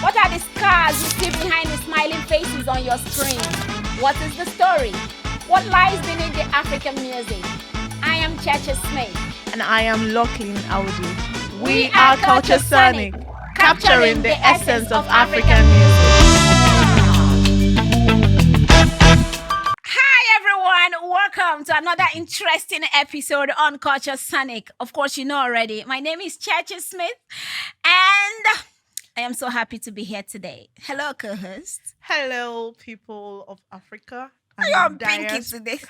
What are the scars you see behind the smiling faces on your screen? What is the story? What lies beneath the African music? I am Chacha Smith. And I am Lachlan Audu. We are Culture Sonic, capturing the essence of African music. Hi everyone, welcome to another interesting episode on Culture Sonic. Of course, you know already. My name is Chacha Smith, and I am so happy to be here today. Hello, co-host. Hello, people of Africa. You're pinky today.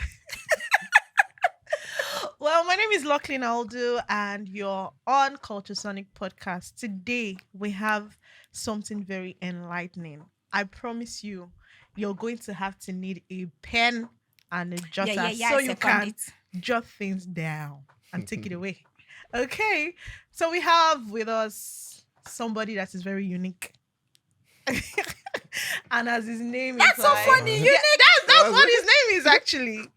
Well, my name is Lachlan Audu, and you're on Culture Sonic podcast. Today, we have something very enlightening. I promise you, you're going to have to need a pen and a jotter so you can jot things down and take it away. Okay, so we have with us somebody that is very unique. And as his name That's is so like, funny, unique. That's what his name is actually.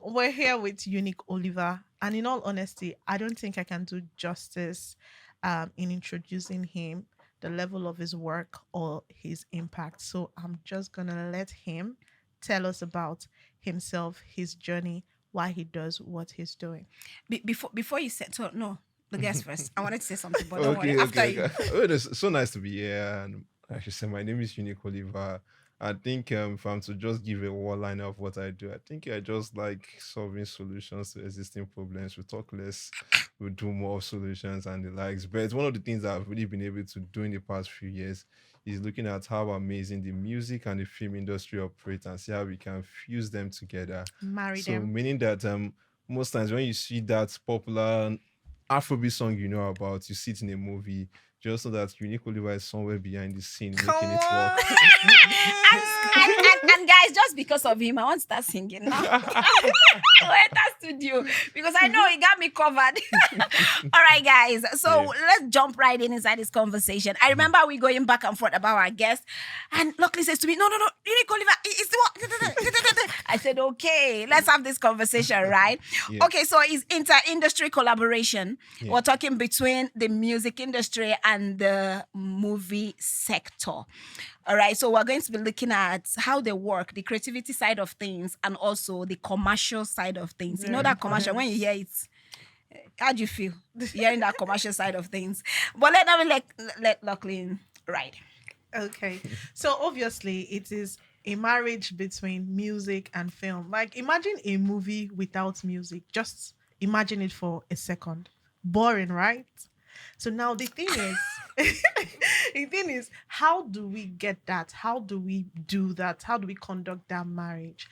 We're here with Unique Oliver, and in all honesty, I don't think I can do justice in introducing him, the level of his work or his impact. So I'm just gonna let him tell us about himself, his journey, why he does what he's doing. Before you said so, no, the guest first. I wanted to say something, but don't worry. After you. Oh, it's so nice to be here. And I should say, my name is Unique Oliver. I think if I'm to just give a one line of what I do, I think I just like solving solutions to existing problems. We talk less, we do more solutions and the likes. But it's one of the things that I've really been able to do in the past few years is looking at how amazing the music and the film industry operate and see how we can fuse them together. Marry So them. meaning that most times when you see that popular Afrobeat song you know about, you see it in a movie, just so that Unique Oliver is somewhere behind the scene Come making it on. work. and guys, just because of him, I want to start singing now. We're at that studio because I know he got me covered. All right, guys. So let's jump right inside this conversation. I remember we going back and forth about our guest, and Lockley says to me, "No, Unique Oliver, it's the one." I said, "Okay, let's have this conversation, right?" Yeah. Okay, so it's inter-industry collaboration. Yeah. We're talking between the music industry and the movie sector. All right, so we're going to be looking at how they work, the creativity side of things, and also the commercial side of things. You know that commercial, when you hear it, how do you feel hearing that commercial side of things? But let Lachlan ride. Okay. So obviously it is a marriage between music and film. Like imagine a movie without music. Just imagine it for a second. Boring, right? So now the thing is, how do we get that? How do we do that? How do we conduct that marriage?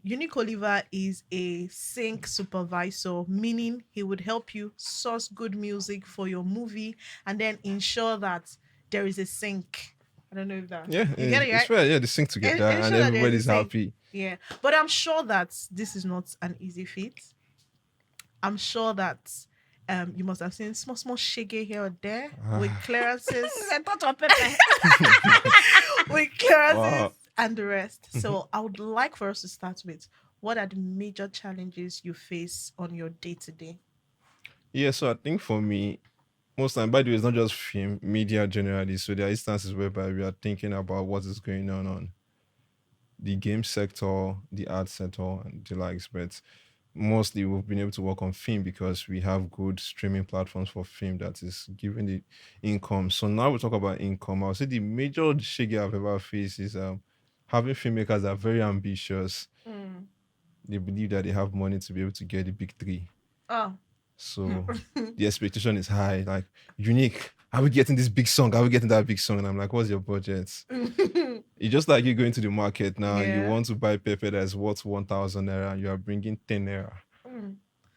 Unique Oliver is a sync supervisor, meaning he would help you source good music for your movie and then ensure that there is a sync. I don't know if that. Yeah, you get it, right? it's fair. Yeah, they sing together Ensure and that there is everybody's a sync. happy. Yeah, but I'm sure that this is not an easy feat. I'm sure that you must have seen small shaggy here or there with clearances, I thought of Pepe. with clearances Wow. and the rest. So I would like for us to start with what are the major challenges you face on your day-to-day? Yeah, so I think for me, most time, by the way, it's not just film, media generally. So there are instances whereby we are thinking about what is going on the game sector, the art sector, and the likes. But mostly we've been able to work on film because we have good streaming platforms for film that is giving the income. So now we talk about income. I'll say the major shiggy I've ever faced is having filmmakers that are very ambitious. They believe that they have money to be able to get the big three. Oh, So the expectation is high. Like, Unique, are we getting this big song? Are we getting that big song? And I'm like, what's your budget? It's just like you going to the market now. Yeah. You want to buy pepper that's worth 1,000 naira. And you are bringing 10 naira.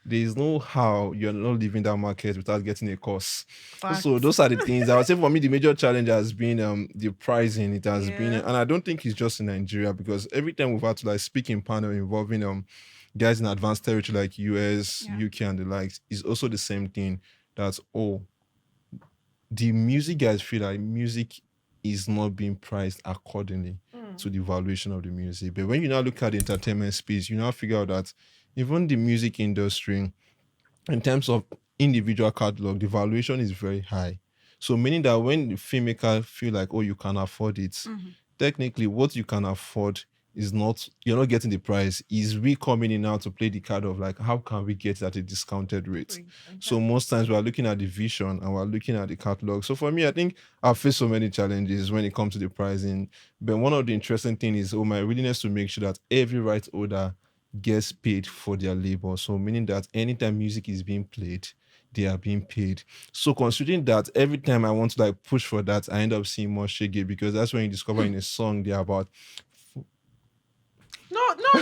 There is no how you're not leaving that market without getting a course. Facts. So those are the things. I would say for me, the major challenge has been the pricing. It has been, Yeah. and I don't think it's just in Nigeria because every time we've had to like speak in panel involving guys in advanced territory like US, Yeah. UK, and the likes, is also the same thing. That's the music guys feel like music is not being priced accordingly to the valuation of the music. But when you now look at the entertainment space, you now figure out that even the music industry, in terms of individual catalog, the valuation is very high. So meaning that when the filmmaker feel like, oh, you can afford it, technically what you can afford is not, you're not getting the price. Is we coming in now to play the card of like, how can we get it at a discounted rate? Free. So most times we are looking at the vision and we're looking at the catalog. So for me, I think I've faced so many challenges when it comes to the pricing. But one of the interesting things is my willingness to make sure that every right holder gets paid for their labor. So meaning that anytime music is being played, they are being paid. So considering that every time I want to like push for that, I end up seeing more shaggy, because that's when you discover in a song they're about No, say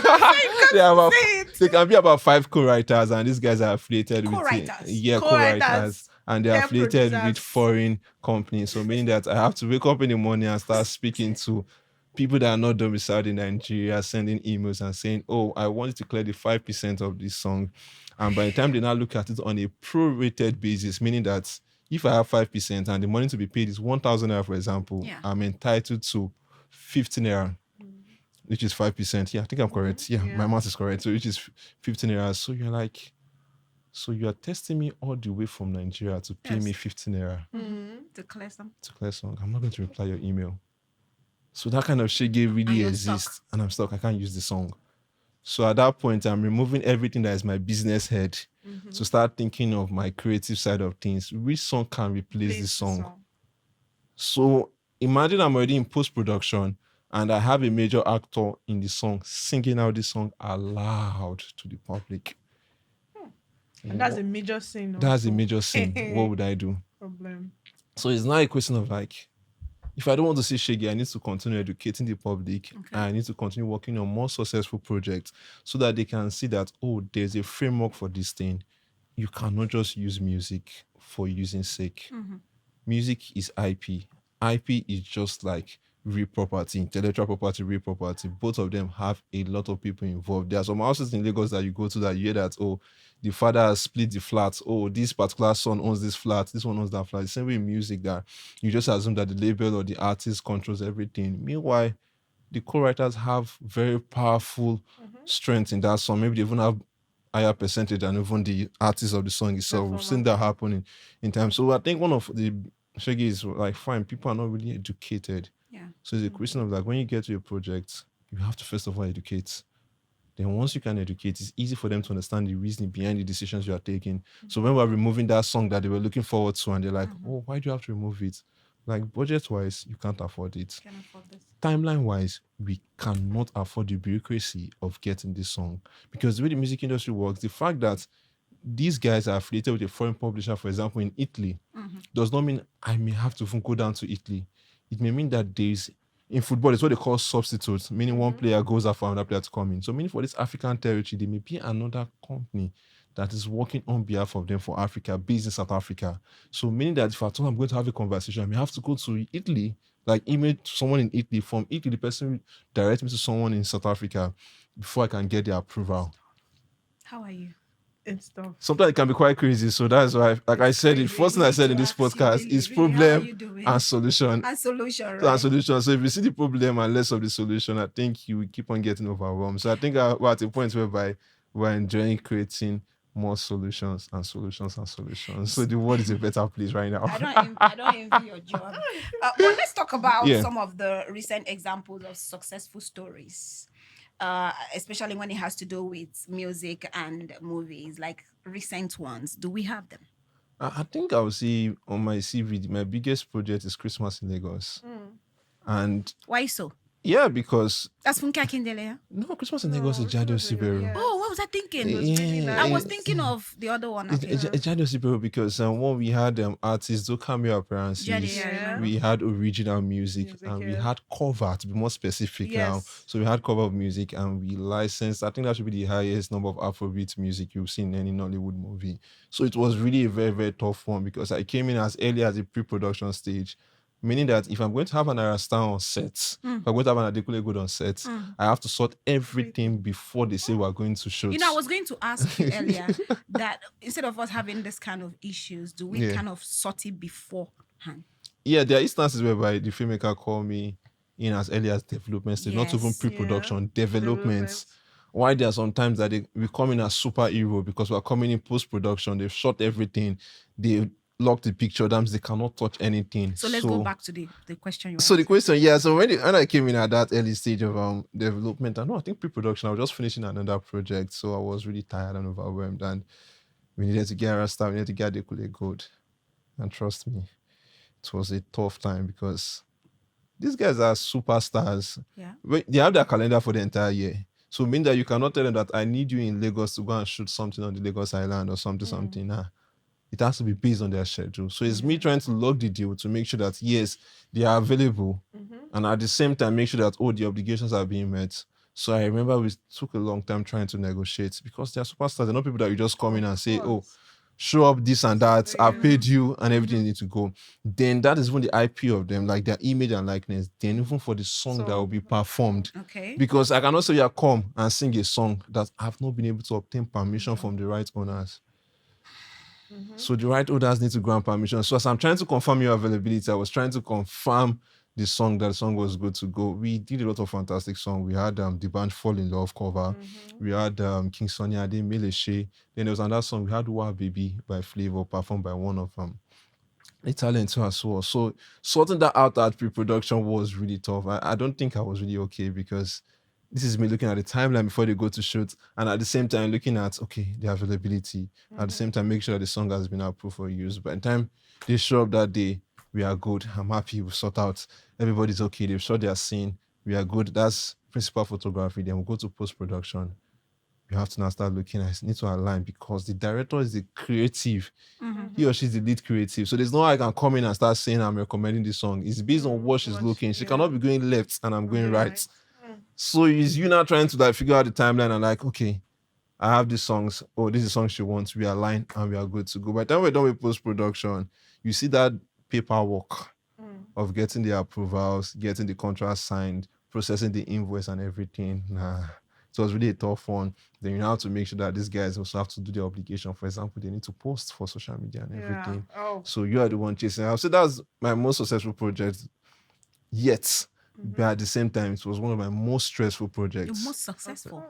they are about, it. they can be about 5 co-writers, and these guys are affiliated with Co-writers. co-writers, and they're They're affiliated with producers. foreign companies. So meaning that I have to wake up in the morning and start speaking to people that are not domiciled in Nigeria, sending emails and saying, oh, I want you to clear the 5% of this song. And by the time they now look at it on a prorated basis, meaning that if I have 5% and the money to be paid is 1,000 naira, for example, Yeah. I'm entitled to 15 naira, which is 5%. Yeah, I think I'm correct. Yeah, Yeah. my math is correct. So which is 15 naira. So you're like, so you are testing me all the way from Nigeria to pay Yes. me 15 naira To clear some. to clear song. I'm not going to reply your email. So that kind of shege And really you're exists, stuck. and I'm stuck. I can't use the song. So at that point, I'm removing everything that is my business head to start thinking of my creative side of things. Which song can replace this song? So imagine I'm already in post-production and I have a major actor in the song singing out this song aloud to the public. And that's a major sin. That's a also. major sin. What would I do? problem. So it's not a question of like, if I don't want to see shaggy, I need to continue educating the public. Okay. And I need to continue working on more successful projects so that they can see that, oh, there's a framework for this thing. You cannot just use music for using sake. Music is IP. IP is just like real property, intellectual property, real property. Both of them have a lot of people involved. There are some houses in Lagos that you go to that you hear that, oh, the father has split the flat. Oh, this particular son owns this flat. This one owns that flat. The same way in music that you just assume that the label or the artist controls everything. Meanwhile, the co-writers have very powerful strength in that song. Maybe they even have higher percentage than even the artist of the song itself. We've seen that happening in time. So I think one of the shaggy is like, fine, people are not really educated. Yeah. So it's a question of like, when you get to a project, you have to first of all educate. Then once you can educate, it's easy for them to understand the reasoning behind the decisions you are taking. So when we're removing that song that they were looking forward to, and they're like, oh, why do you have to remove it? Like, budget-wise, you can't afford it. Can afford this. Timeline-wise, we cannot afford the bureaucracy of getting this song. Because the way the music industry works, the fact that these guys are affiliated with a foreign publisher, for example, in Italy, does not mean I may have to even go down to Italy. It may mean that there's, in football, it's what they call substitutes, meaning one player goes out for another player to come in. So meaning for this African territory, there may be another company that is working on behalf of them for Africa, based in South Africa. So meaning that if at all I'm going to have a conversation, I may have to go to Italy, like email to someone in Italy. From Italy, the person will direct me to someone in South Africa before I can get their approval. How are you? And stuff. Sometimes it can be quite crazy. So that's why, like I said, the first thing I said in this podcast is problem and solution. And solution, right? And solution. So if you see the problem and less of the solution, I think you will keep on getting overwhelmed. So I think we're at a point whereby we're enjoying creating more solutions and solutions and solutions. So the world is a better place right now. I don't envy your job. But let's talk about Yeah. some of the recent examples of successful stories. Especially when it has to do with music and movies, like recent ones. Do we have them? I think I would say on my CV, my biggest project is Christmas in Lagos. And Why so? yeah, because That's Funke Akindele. Yeah? no, Christmas in Lagos is Jado Siberu. Yeah. Oh, what was I thinking? Yeah, I was it- thinking of the other one. It's Jado Siberu because when we had artists do cameo appearances, Jade, yeah, I remember. we had original music Music, and we yeah. had cover, to be more specific now. Yes. So we had cover of music and we licensed, I think that should be the highest number of Afrobeat music you've seen in any Nollywood movie. So it was really a very, very tough one because I came in as early as the pre-production stage. Meaning that if I'm going to have an Arasta on set, if I'm going to have an Adekunle Gold on set, I have to sort everything before they say we're going to shoot. You know, I was going to ask you earlier that instead of us having this kind of issues, do we Yeah. kind of sort it beforehand? Yeah, there are instances whereby the filmmaker call me in as early as development stage, not even Yes. pre-production, developments. Why there are sometimes that we come in as superhero because we're coming in post-production, they've shot everything, they lock the picture. That means they cannot touch anything. So let's go back to the question you So the asked. question, yeah. So when I came in at that early stage of development, I think pre-production, I was just finishing another project, so I was really tired and overwhelmed, and we needed to get our stuff. We needed to get the good, and trust me, it was a tough time because these guys are superstars. Yeah. They have their calendar for the entire year. So mean that you cannot tell them that I need you in Lagos to go and shoot something on the Lagos Island or something. Nah. It has to be based on their schedule. So it's me trying to log the deal to make sure that yes, they are available, and at the same time make sure that the obligations are being met. So I remember we took a long time trying to negotiate because they are superstars. They're not people that you just come in and say, oh, show up this and that, I've paid you and everything needs to go. Then that is when the IP of them, like their image and likeness, then even for the song that will be performed. Okay. Because I cannot say you come and sing a song that I've not been able to obtain permission from the right owners. So the right owners need to grant permission. So as I'm trying to confirm your availability, I was trying to confirm the song was good to go. We did a lot of fantastic songs. We had the band Fall in Love cover. We had King Sonny Ade, Meleshe. Then there was another song. We had Wa Baby by Flavor, performed by one of Italian too as well. So sorting that out at pre-production was really tough. I don't think I was really okay because this is me looking at the timeline before they go to shoot, and at the same time looking at the availability. At the same time, make sure that the song has been approved for use. By the time they show up that day, we are good. I'm happy. We sort out. Everybody's okay. They've shot their scene. We are good. That's principal photography. Then we'll go to post-production. You have to now start looking. I need to align because the director is the creative. He or she's the lead creative. So there's no way I can come in and start saying I'm recommending this song. It's based on what she's looking. She cannot be going left and I'm going right. So is you now trying to figure out the timeline and okay, I have these songs. Oh, this is the song she wants. We align and we are good to go. By the time we're done with post-production, you see that paperwork of getting the approvals, getting the contract signed, processing the invoice and everything. So it was really a tough one. Then you now have to make sure that these guys also have to do their obligation. For example, they need to post for social media and everything. So you are the one chasing. I would say that's my most successful project yet. But at the same time, it was one of my most stressful projects. The most successful?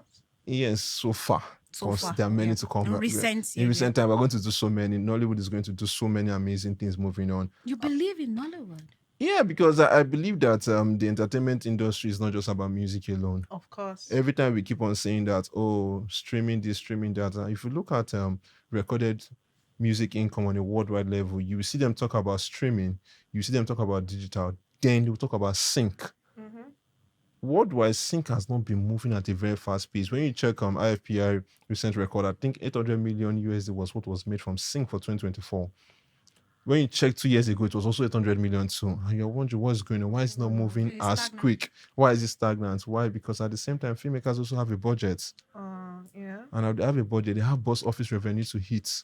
Yes, so far. Because there are many to come. In recent time, we're going to do so many. Nollywood is going to do so many amazing things moving on. You believe in Nollywood? Yeah, because I believe that the entertainment industry is not just about music alone. Of course. Every time we keep on saying that, streaming this, streaming that. If you look at recorded music income on a worldwide level, you see them talk about streaming, you see them talk about digital, then you talk about sync. Worldwide, sync has not been moving at a very fast pace. When you check IFPI recent record, I think 800 million USD was what was made from sync for 2024. When you check 2 years ago, it was also 800 million too. And you're wondering what's going on. Why is it not moving as quick? Why is it stagnant? Why? Because at the same time, filmmakers also have a budget. And they have a budget. They have box office revenue to hit.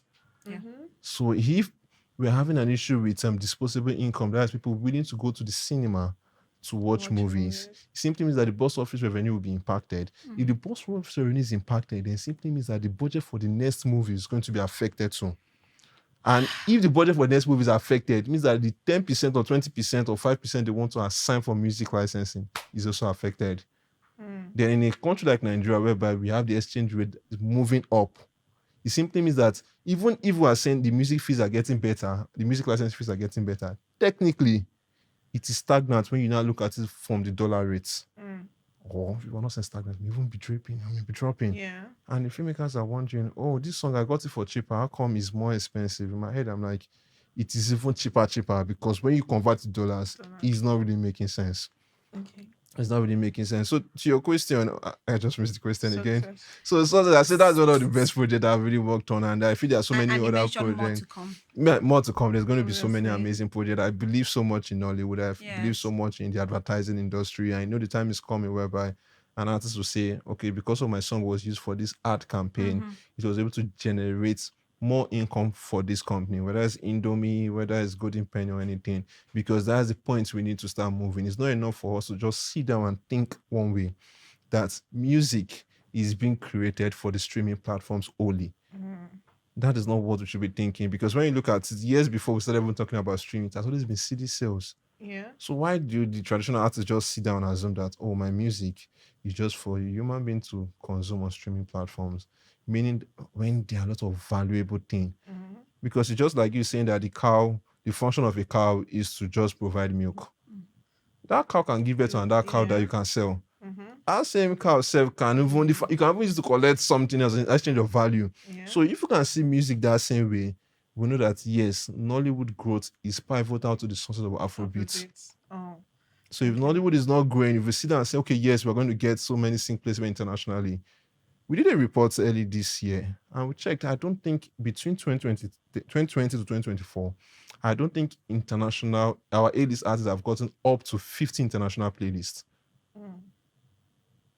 So if we're having an issue with disposable income, that is people willing to go to the cinema to watch movies. It simply means that the box office revenue will be impacted. If the box office revenue is impacted, then it simply means that the budget for the next movie is going to be affected too. And if the budget for the next movie is affected, it means that the 10% or 20% or 5% they want to assign for music licensing is also affected. Then in a country like Nigeria, whereby we have the exchange rate moving up, it simply means that even if we are saying the music fees are getting better, the music license fees are getting better, technically, it is stagnant when you now look at it from the dollar rates. Or if you are not saying stagnant, it won't be dropping. It will be dropping. Yeah. And the filmmakers are wondering, this song I got it for cheaper. How come it's more expensive? In my head, I'm like, it is even cheaper because when you convert to dollars, it's not really making sense. Okay. It's not really making sense. So to your question, I just missed the question again. So I said that's one of the best projects I've really worked on, and I feel there are so many other projects. More to come. There's going to be so many amazing projects. I believe so much in Nollywood. I believe so much in the advertising industry. I know the time is coming whereby an artist will say, okay, because of my song was used for this ad campaign, it was able to generate more income for this company, whether it's Indomie, whether it's Golden Penny or anything, because that's the point we need to start moving. It's not enough for us to just sit down and think one way, that music is being created for the streaming platforms only. That is not what we should be thinking, because when you look at it, years before we started even talking about streaming, it has always been CD sales. Yeah. So why do the traditional artists just sit down and assume that, my music is just for a human being to consume on streaming platforms? Meaning when there are a lot of valuable things Because it's just like you saying that the function of a cow is to just provide milk. That cow can give birth to another cow that Yeah. you can sell. Mm-hmm. That same cow self can even you can even use to collect something else in exchange of value. Yeah. So if you can see music that same way, we know that yes, Nollywood growth is pivotal to the success of Afrobeat. Afrobeats. Oh. So if Okay. Nollywood is not growing, if we sit down and say, okay, yes, we're going to get so many sync placement internationally. We did a report early this year and we checked. I don't think between 2020 to 2024, I don't think our A-list artists have gotten up to 50 international playlists. Mm.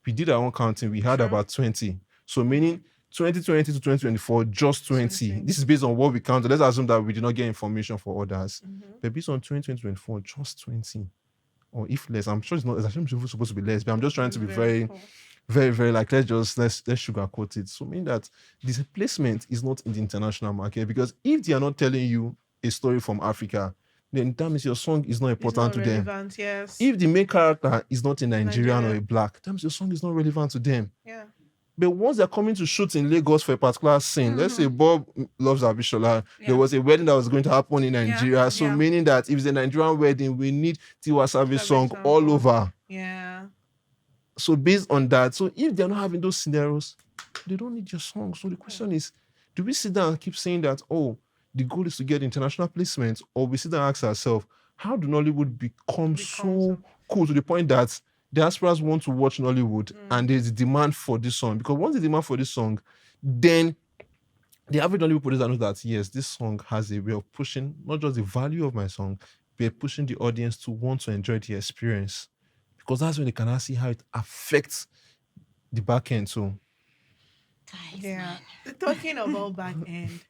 We did our own counting, we had True. about 20. So meaning 2020 to 2024, just 20. 20. This is based on what we counted. Let's assume that we did not get information for others. Mm-hmm. But based on 2020 to 2024, just 20. Or if less, I'm sure it's not, it's actually supposed to be less, but I'm just trying to be very, cool. very, very like, let's sugarcoat it. So mean that this placement is not in the international market, because if they are not telling you a story from Africa, then that means your song is not It's important not to them. relevant, yes. If the main character is not a Nigerian or Nigeria. a black, that means your song is not relevant to them. Yeah. But once they're coming to shoot in Lagos for a particular scene, let's say Bob loves Abishola, there was a wedding that was going to happen in Nigeria. So meaning that if it's a Nigerian wedding, we need Tiwa Savage song all over. Yeah. So based on that, so if they're not having those scenarios, they don't need your song. So the question is, do we sit down and keep saying that, oh, the goal is to get international placement, or we sit down and ask ourselves, how do Nollywood become so cool to the point that diasporas want to watch Nollywood and there's a demand for this song? Because once the demand for this song, then the average Nollywood producer knows that yes, this song has a way of pushing not just the value of my song, but pushing the audience to want to enjoy the experience. Because that's when they can see how it affects the back end too. Guys, Yeah. Talking about back end,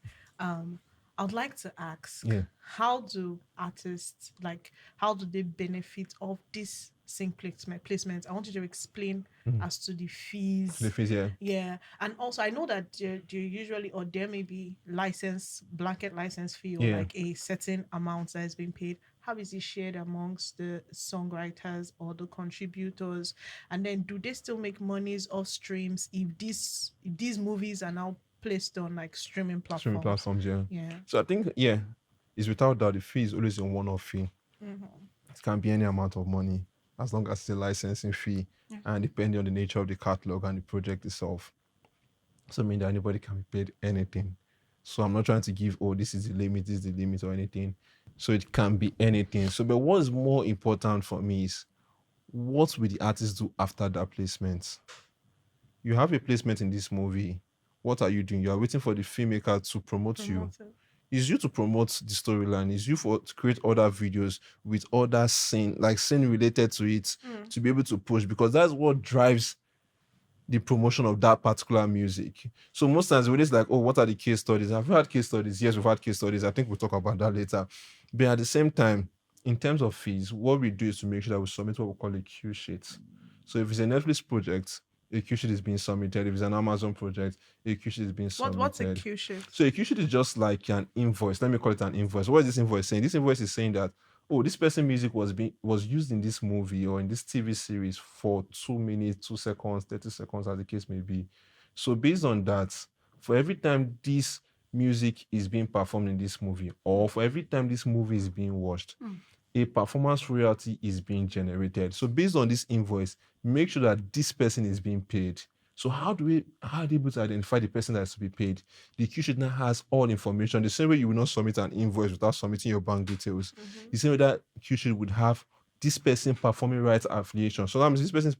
I would like to ask, how do artists, like, how do they benefit of this sync placements? I want you to explain as to the fees. The fees, yeah. Yeah. And also, I know that there usually, or there may be blanket license fee, or like a certain amount that is being paid. How is it shared amongst the songwriters or the contributors? And then do they still make monies off streams if these movies are now placed on like streaming platforms? Yeah. So I think, it's without doubt the fee is always a one-off fee. It can be any amount of money as long as it's a licensing fee and depending on the nature of the catalog and the project itself. So I mean that anybody can be paid anything. So I'm not trying to give, oh, this is the limit or anything. So it can be anything. So, but what is more important for me is what will the artist do after that placement? You have a placement in this movie. What are you doing? You are waiting for the filmmaker to promote you. It's you to promote the storyline. It's you to create other videos with other scene related to it to be able to push, because that's what drives the promotion of that particular music. So most times we're just like, oh, what are the case studies? Have we had case studies? Yes, we've had case studies. I think we'll talk about that later. But at the same time, in terms of fees, what we do is to make sure that we submit what we call a Q sheet. So if it's a Netflix project, a Q sheet is being submitted. If it's an Amazon project, a Q sheet is being submitted. What's a Q sheet? So a Q sheet is just like an invoice. Let me call it an invoice. What is this invoice saying? This invoice is saying that, oh, this person music was used in this movie or in this TV series for 2 minutes, 2 seconds, 30 seconds, as the case may be. So based on that, for every time this music is being performed in this movie, or for every time this movie is being watched, a performance royalty is being generated. So based on this invoice, make sure that this person is being paid. So how are they able to identify the person that is to be paid? The Q sheet now has all information. The same way you will not submit an invoice without submitting your bank details. The same way that Q sheet would have this person performing rights affiliation. So that means this person is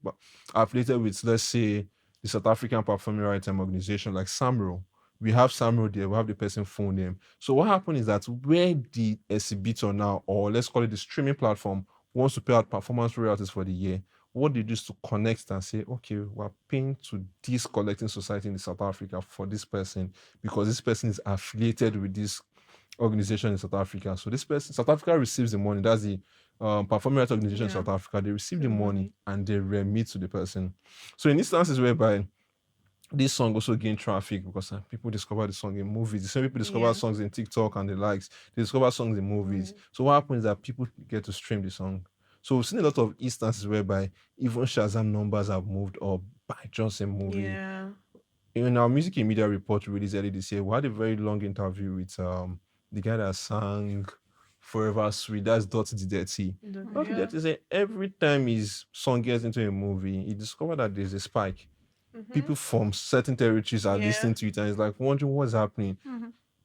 affiliated with, let's say, the South African Performing Rights Organization, like SAMRO. We have SAMRO there, we have the person phone name. So what happens is that when the exhibitor now, or let's call it the streaming platform, wants to pay out performance royalties for the year, what they do is to connect and say, okay, we're paying to this collecting society in South Africa for this person because this person is affiliated with this organization in South Africa. So this person, South Africa receives the money. That's the Performing Rights Organization in South Africa. They receive the money and they remit to the person. So in instances whereby this song also gained traffic because people discover the song in movies. The same people discover songs in TikTok and the likes. They discover songs in movies. So what happens is that people get to stream the song. So we've seen a lot of instances whereby even Shazam numbers have moved up by just a movie. In our music and media report released earlier this year, we had a very long interview with the guy that sang Forever Sweet. That's Dotty the Dirty. Dotty the Yeah. Dirty said every time his song gets into a movie, he discovered that there's a spike. People from certain territories are Yeah. listening to it and it's like wondering what's happening.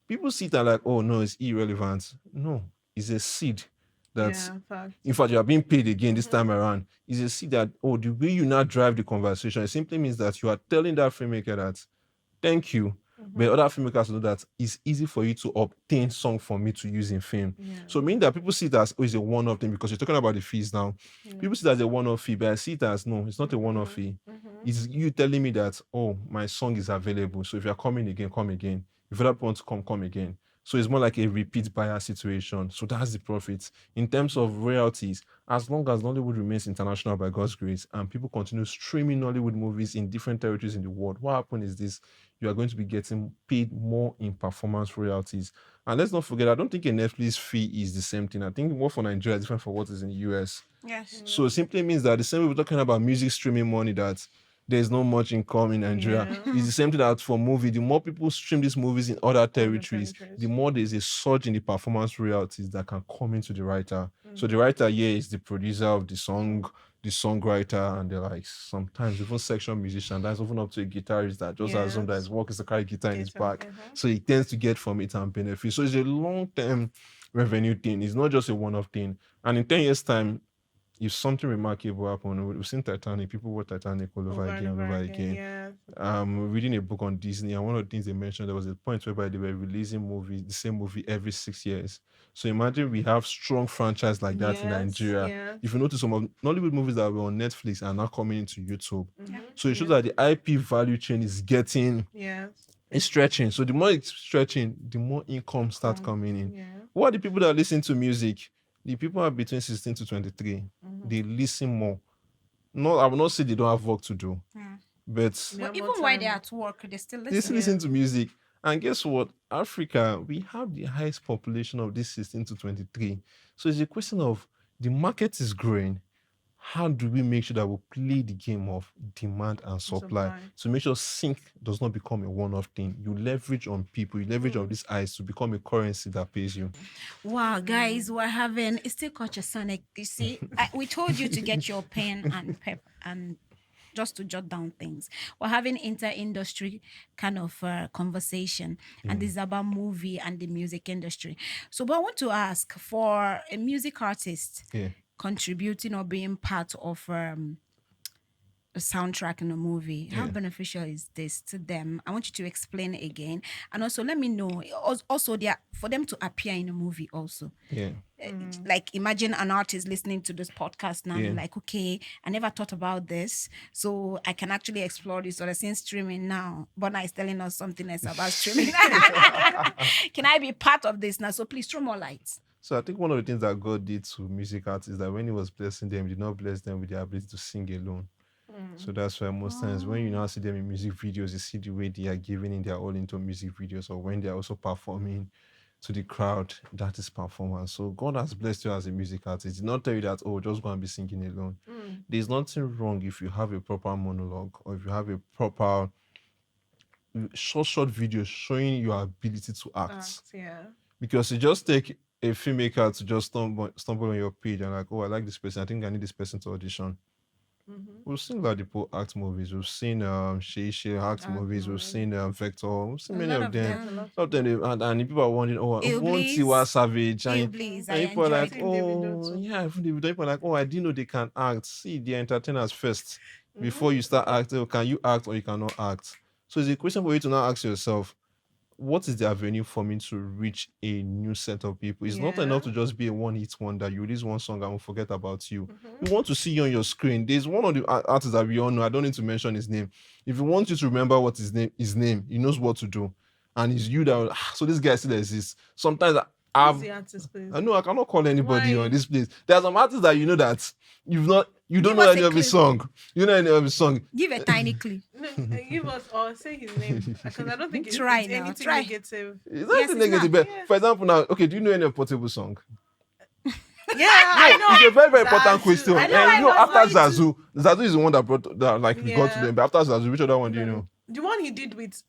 People see it and like, oh no, it's irrelevant. No, it's a seed that, Yeah, fact. in fact, you are being paid again this time around. It's a seed that, oh, the way you now drive the conversation, it simply means that you are telling that filmmaker that, thank you. But other filmmakers know that it's easy for you to obtain song from me to use in film. Yeah. So meaning that people see it as, oh, it's a one-off thing because you're talking about the fees now. People see it as a one-off fee, but I see it as, no, it's not a one-off fee. It's you telling me that, oh, my song is available. So if you're coming again, come again. If other people want to come again. So it's more like a repeat buyer situation. So that's the profit. In terms of royalties, as long as Nollywood remains international by God's grace and people continue streaming Nollywood movies in different territories in the world, what happens is this: you are going to be getting paid more in performance royalties. And let's not forget, I don't think a Netflix fee is the same thing. I think what for Nigeria is different from what is in the US. Yes. So it simply means that the same way we're talking about music streaming money, that there's not much income in Nigeria. Yeah. It's the same thing that for movie. The more people stream these movies in other territories, the more there's a surge in the performance royalties that can come into the writer. So the writer here is the producer of the song, the songwriter, and they're like sometimes even section musician. That's even up to a guitarist that just assumes that his work is to carry guitar in his back. So he tends to get from it and benefit. So it's a long-term revenue thing. It's not just a one-off thing. And in 10 years' time, if something remarkable happened, we've seen Titanic, people watch Titanic all over again, all over again. Yeah. Reading a book on Disney, and one of the things they mentioned, there was a point whereby they were releasing movies, the same movie every 6 years. So imagine we have strong franchise like that in Nigeria. Yes. If you notice, some of Nollywood movies that were on Netflix are now coming into YouTube. Mhm. So it shows that the IP value chain is getting, Yes. it's stretching. So the more it's stretching, the more income starts coming in. Yeah. Who are the people that listen to music? The people are between 16 to 23. They listen more. No, I will not say they don't have work to do, but Yeah, But even more while time. they're at work, they still they listen. still listen to music. And guess what? Africa, we have the highest population of this 16 to 23. So it's a question of the market is growing. How do we make sure that we play the game of demand and supply to make sure sync does not become a one-off thing? You leverage on people, you leverage on these eyes to become a currency that pays you. Wow, guys, we're having it's still Culture Sonic. You see, we told you to get your pen and pep and just to jot down things. We're having inter-industry kind of conversation, and this is about movie and the music industry. So, but I want to ask, for a music artist Yeah. contributing or being part of a soundtrack in a movie, how Yeah. beneficial is this to them? I want you to explain it again, and also let me know. Also, they are, for them to appear in a movie also. Yeah. Like, imagine an artist listening to this podcast now, Yeah. and like, okay, I never thought about this, so I can actually explore this. Or they're seeing streaming now. Bona is telling us something else about streaming. Can I be part of this now? So please throw more lights. So I think one of the things that God did to music artists is that when he was blessing them, he did not bless them with the ability to sing alone. So that's why most times when you now see them in music videos, you see the way they are giving in their all into music videos, or when they are also performing to the crowd, that is performance. So God has blessed you as a music artist. He did not tell you that, oh, just go and be singing alone. There's nothing wrong if you have a proper monologue, or if you have a proper short video showing your ability to act. Yeah. Because you just take a filmmaker to just stumble on your page and like, oh, I like this person, I think I need this person to audition. We've seen Ladipo act movies, we've seen Shay act movies, we've seen Vector, we've seen A many lot of of them. them. Some of them, and people are wondering, oh, I want Iblis. Tiwa Savage. And Iblis, I people are like, enjoyed oh, yeah, even people are like, oh, I didn't know they can act. See, the entertainers first. Before you start acting, oh, can you act or you cannot act? So it's a question for you to now ask yourself, what is the avenue for me to reach a new set of people? It's not Yeah. enough to just be a one-hit wonder. You release one song and we'll forget about you. We want to see you on your screen. There's one of the artists that we all know. I don't need to mention his name. If you want you to remember what his name, he knows what to do. And it's you that so this guy still exists. Sometimes Who's the artist, please? I know I cannot call anybody Why? on this place. There are some artists that you know that you don't Give know us any a of his clue. song. You know any of his song. Give a tiny clue. No, give us or say his name, because I don't think it's Try it's now, anything try. negative. It's not Yes, anything it's negative. not. But for example, now, okay, do you know any of Portable song? Yeah, I know. It's a very, very important Zazu. question. I And know, I you know, know, after I know. Zazu is the one that brought that, like we got to Yeah. them. But after Zazu, which other one do you know? The one he did with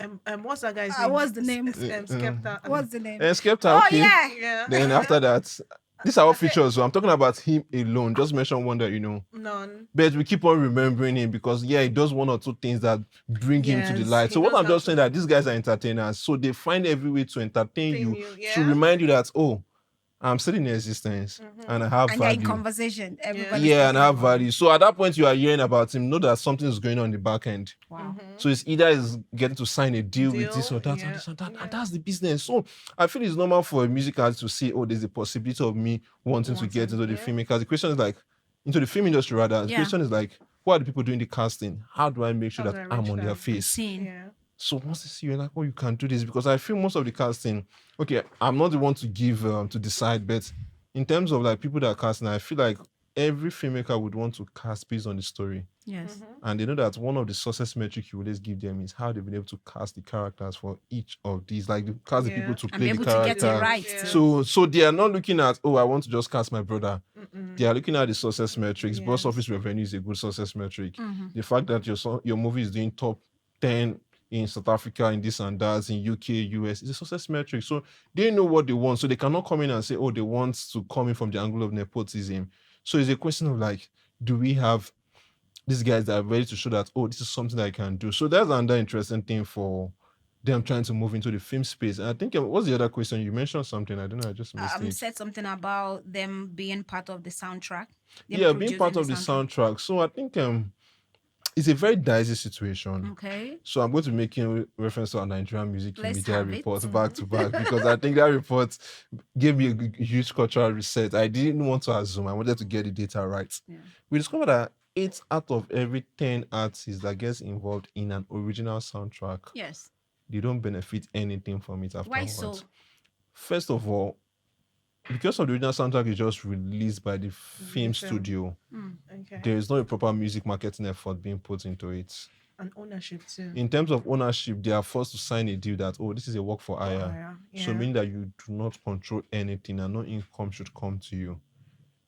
what's that guy's name? What's the name? Skepta. I mean, What's the name? Skepta, Oh okay. yeah. yeah. Then after that, these are all features. So I'm talking about him alone. Just mention one that you know. None. But we keep on remembering him because he does one or two things that bring him to the Yes, light. he So what knows I'm how just to saying that these guys are entertainers. So they find every way to entertain entertain you, you, to yeah. remind you that I'm still in existence and I have And they're in value. conversation. Everybody's Yeah, and talking I have about it. value. So at that point you are hearing about him, know that something is going on in the back end. Wow. So it's either is getting to sign a deal with this Deal, or that and yeah, this and that, yeah. and that's the business. So I feel it's normal for a music artist to say, oh, there's a possibility of me wanting to get into the yeah. film, because the question is like, into the film industry rather. The Yeah. question is like, who are the people doing the casting? How do I make sure How that do I I'm reach on their them? face? Scene. Yeah. So once they see you, like, oh, you can do this, because I feel most of the casting, okay, I'm not the one to give to decide, but in terms of like people that are casting, I feel like every filmmaker would want to cast based on the story. Yes. And they know that one of the success metrics you always give them is how they've been able to cast the characters for each of these, like cast the Yeah. people to And play be the able to get it character. right. Yeah. too. So they are not looking at, oh, I want to just cast my brother. They are looking at the success metrics. Box Yes. office revenue is a good success metric. Mhm. The fact that your movie is doing top 10 in South Africa, in this and that, in UK, US, is a success metric. So they know what they want. So they cannot come in and say, oh, they want to come in from the angle of nepotism. So it's a question of like, do we have these guys that are ready to show that, oh, this is something that I can do? So that's another interesting thing for them trying to move into the film space. And I think, what's the other question? You mentioned something. I don't know. I just missed it. Said something about them being part of the soundtrack. them Yeah, being part producing of the soundtrack. So I think it's a very dicey situation. Okay. So I'm going to make reference to our Nigerian music Let's media have it. report back to back, because I think that report gave me a huge cultural reset. I didn't want to assume. I wanted to get the data right. Yeah. We discovered that 8 out of every 10 artists that gets involved in an original soundtrack, Yes. they don't benefit anything from it afterwards. Why so? First of all, because of the original soundtrack is just released by the film studio, Okay. there is not a proper music marketing effort being put into it. And ownership too. In terms of ownership, they are forced to sign a deal that, oh, this is a work for hire. So meaning that you do not control anything and no income should come to you.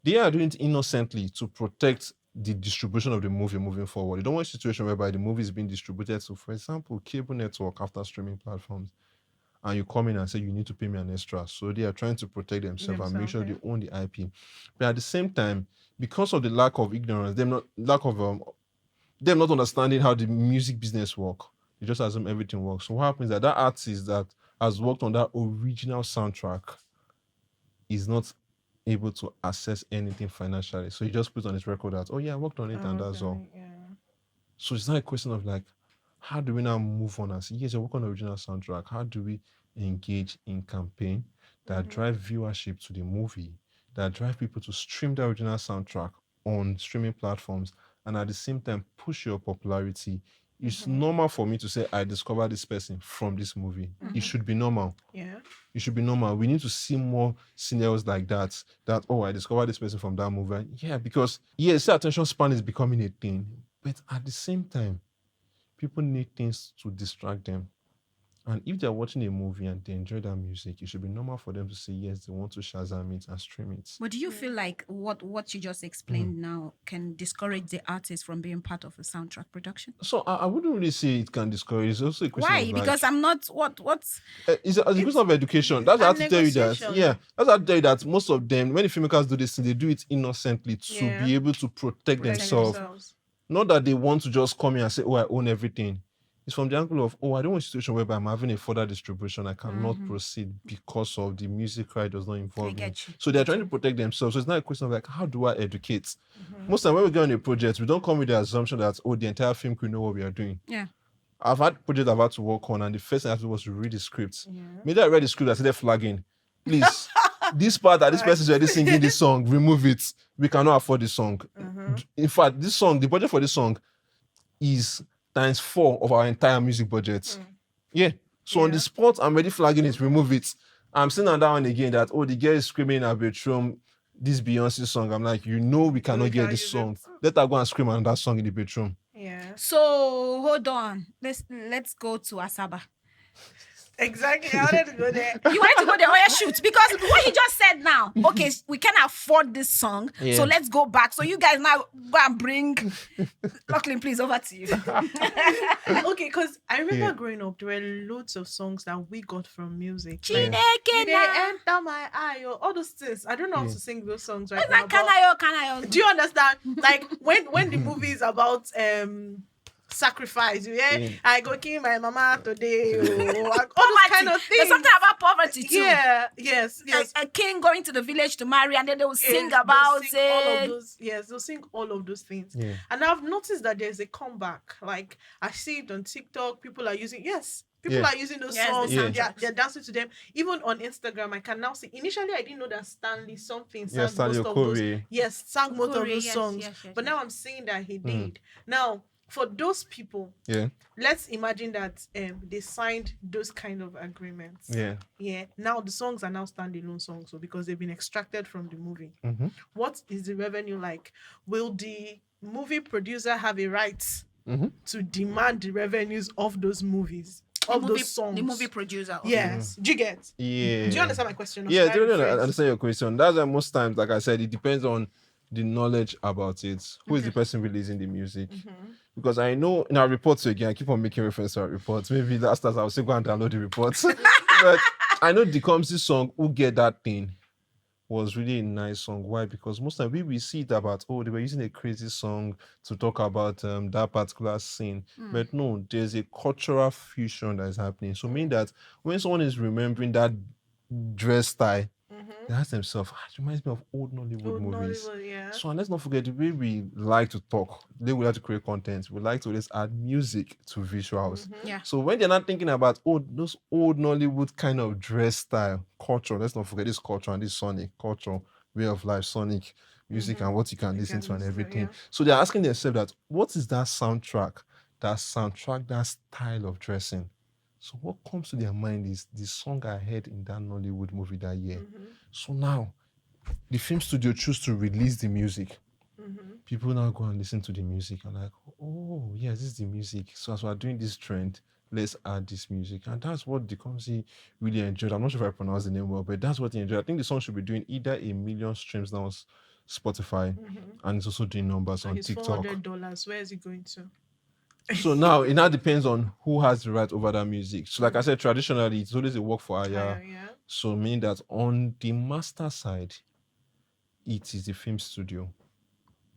They are doing it innocently to protect the distribution of the movie moving forward. You don't want a situation whereby the movie is being distributed to, for example, cable network after streaming platforms, and you come in and say you need to pay me an extra. So they are trying to protect themselves and make sure they own the IP. But at the same time, because of the lack of ignorance, them not understanding how the music business work, they just assume everything works. So what happens is that artist that has worked on that original soundtrack is not able to access anything financially. So he just puts on his record that, oh yeah, I worked on it and that's all. Yeah. So it's not a question of like, how do we now move on and say, yes, I work on the original soundtrack. How do we engage in campaign that drive viewership to the movie, that drive people to stream the original soundtrack on streaming platforms, and at the same time push your popularity? It's normal for me to say I discovered this person from this movie. It should be normal. Yeah. It should be normal. We need to see more scenarios like that. That, oh, I discovered this person from that movie. Yeah, because yes, attention span is becoming a thing, but at the same time, people need things to distract them. And if they're watching a movie and they enjoy that music, it should be normal for them to say yes, they want to Shazam it and stream it. But do you feel like what you just explained now can discourage the artist from being part of a soundtrack production? So I wouldn't really say it can discourage. It's also a question Why? of like, Because I'm not what's it's a question of education. That's how to tell you that. negotiation. Yeah, that's how to tell you that most of them, when the filmmakers do this thing, they do it innocently to Yeah. be able to protect themselves. Not that they want to just come in and say, oh, I own everything. It's from the angle of, oh, I don't want a situation whereby I'm having a further distribution. I cannot proceed because of the music right does not involve me. get you. So they're trying to protect themselves. So it's not a question of like, how do I educate? Most time when we go on a project, we don't come with the assumption that, oh, the entire film crew know what we are doing. Yeah. I've had projects I've had to work on, and the first thing I had to do was to read the script. Maybe I read the script, I started flagging. Please, this part that this person is already singing this song, remove it. We cannot afford this song. In fact, this song, the budget for this song is ×4 of our entire music budget. Yeah. So on the spot, I'm already flagging it, remove it. I'm saying on that one again that, oh, the girl is screaming in her bedroom, this Beyonce song. I'm like, we cannot get this song. Let her go and scream on that song in the bedroom. Yeah. So hold on. Let's go to Asaba. Exactly. I wanted to go there. You wanted to go there, oh yeah, shoot. Because what you just said now, okay, we can afford this song, Yeah. so let's go back. So you guys now go and bring Lachlan, please, over to you. Okay, because I remember Yeah. growing up, there were loads of songs that we got from music. Chineke Like, they na. enter my eye, or all those things. I don't know how Yeah. to sing those songs right What's now. that? But Kanayo? do you understand? Like when the movie is about sacrifice, Yeah. I go kill my mama today, all those Poverty. kind of There's things. something about poverty too. Yeah, yes. A king going to the village to marry, and then they will Yes, sing they'll about sing all of it. those. Yes, they'll sing all of those things. Yeah. And I've noticed that there's a comeback. Like I see it on TikTok. People are using people Yeah. are using those Yes, the songs. Yeah. And they're dancing to them. Even on Instagram, I can now see. Initially, I didn't know that Stanley something Yeah, sang Stanley most of those. Okorie. Yes, sang most of Okorie, those yes, songs. yes, yes, But yes. now I'm seeing that he Hmm. did. Now, for those people, Yeah. let's imagine that they signed those kind of agreements. Yeah. Yeah. Now the songs are now standalone songs, so because they've been extracted from the movie. Mm-hmm. What is the revenue like? Will the movie producer have a right Mm-hmm. to demand the revenues of those movies, of those songs? The movie producer. Okay. Yes. Do you get? Yeah. Do you understand my question? Or Yeah, should I I rephrase? understand your question. That's why most times, like I said, it depends on the knowledge about it. Who is the Okay. person releasing the music? Mm-hmm. Because I know in our reports again, I keep on making reference to our reports. Maybe last time I'll say go and download the reports. But I know the Comsy song, Who Get That Thing, was really a nice song. Why? Because most time we see it about, oh, they were using a crazy song to talk about that particular scene. But no, there's a cultural fusion that is happening. So meaning that when someone is remembering that dress style, they ask themselves, it reminds me of old Nollywood Old movies. Nollywood, yeah. So and let's not forget the way we like to talk. They would like to create content. We like to always add music to visuals. Yeah. So when they're not thinking about those old Nollywood kind of dress style, culture, let's not forget this culture and this sonic culture, way of life, sonic music and what you can listen to and everything. yeah. So they're asking themselves that what is that soundtrack, that style of dressing? So what comes to their mind is the song I heard in that Nollywood movie that year. So now the film studio choose to release the music. People now go and listen to the music and like, oh yes, this is the music. So as we're doing this trend, let's add this music. And that's what the Comsy really enjoyed. I'm not sure if I pronounced the name well, but that's what he enjoyed. I think the song should be doing either 1 million streams now on Spotify and it's also doing numbers on His TikTok. $400. Where is he going to? So now it now depends on who has the right over that music. So like I said, traditionally it's always a work for hire. Yeah. So meaning that on the master side, it is the film studio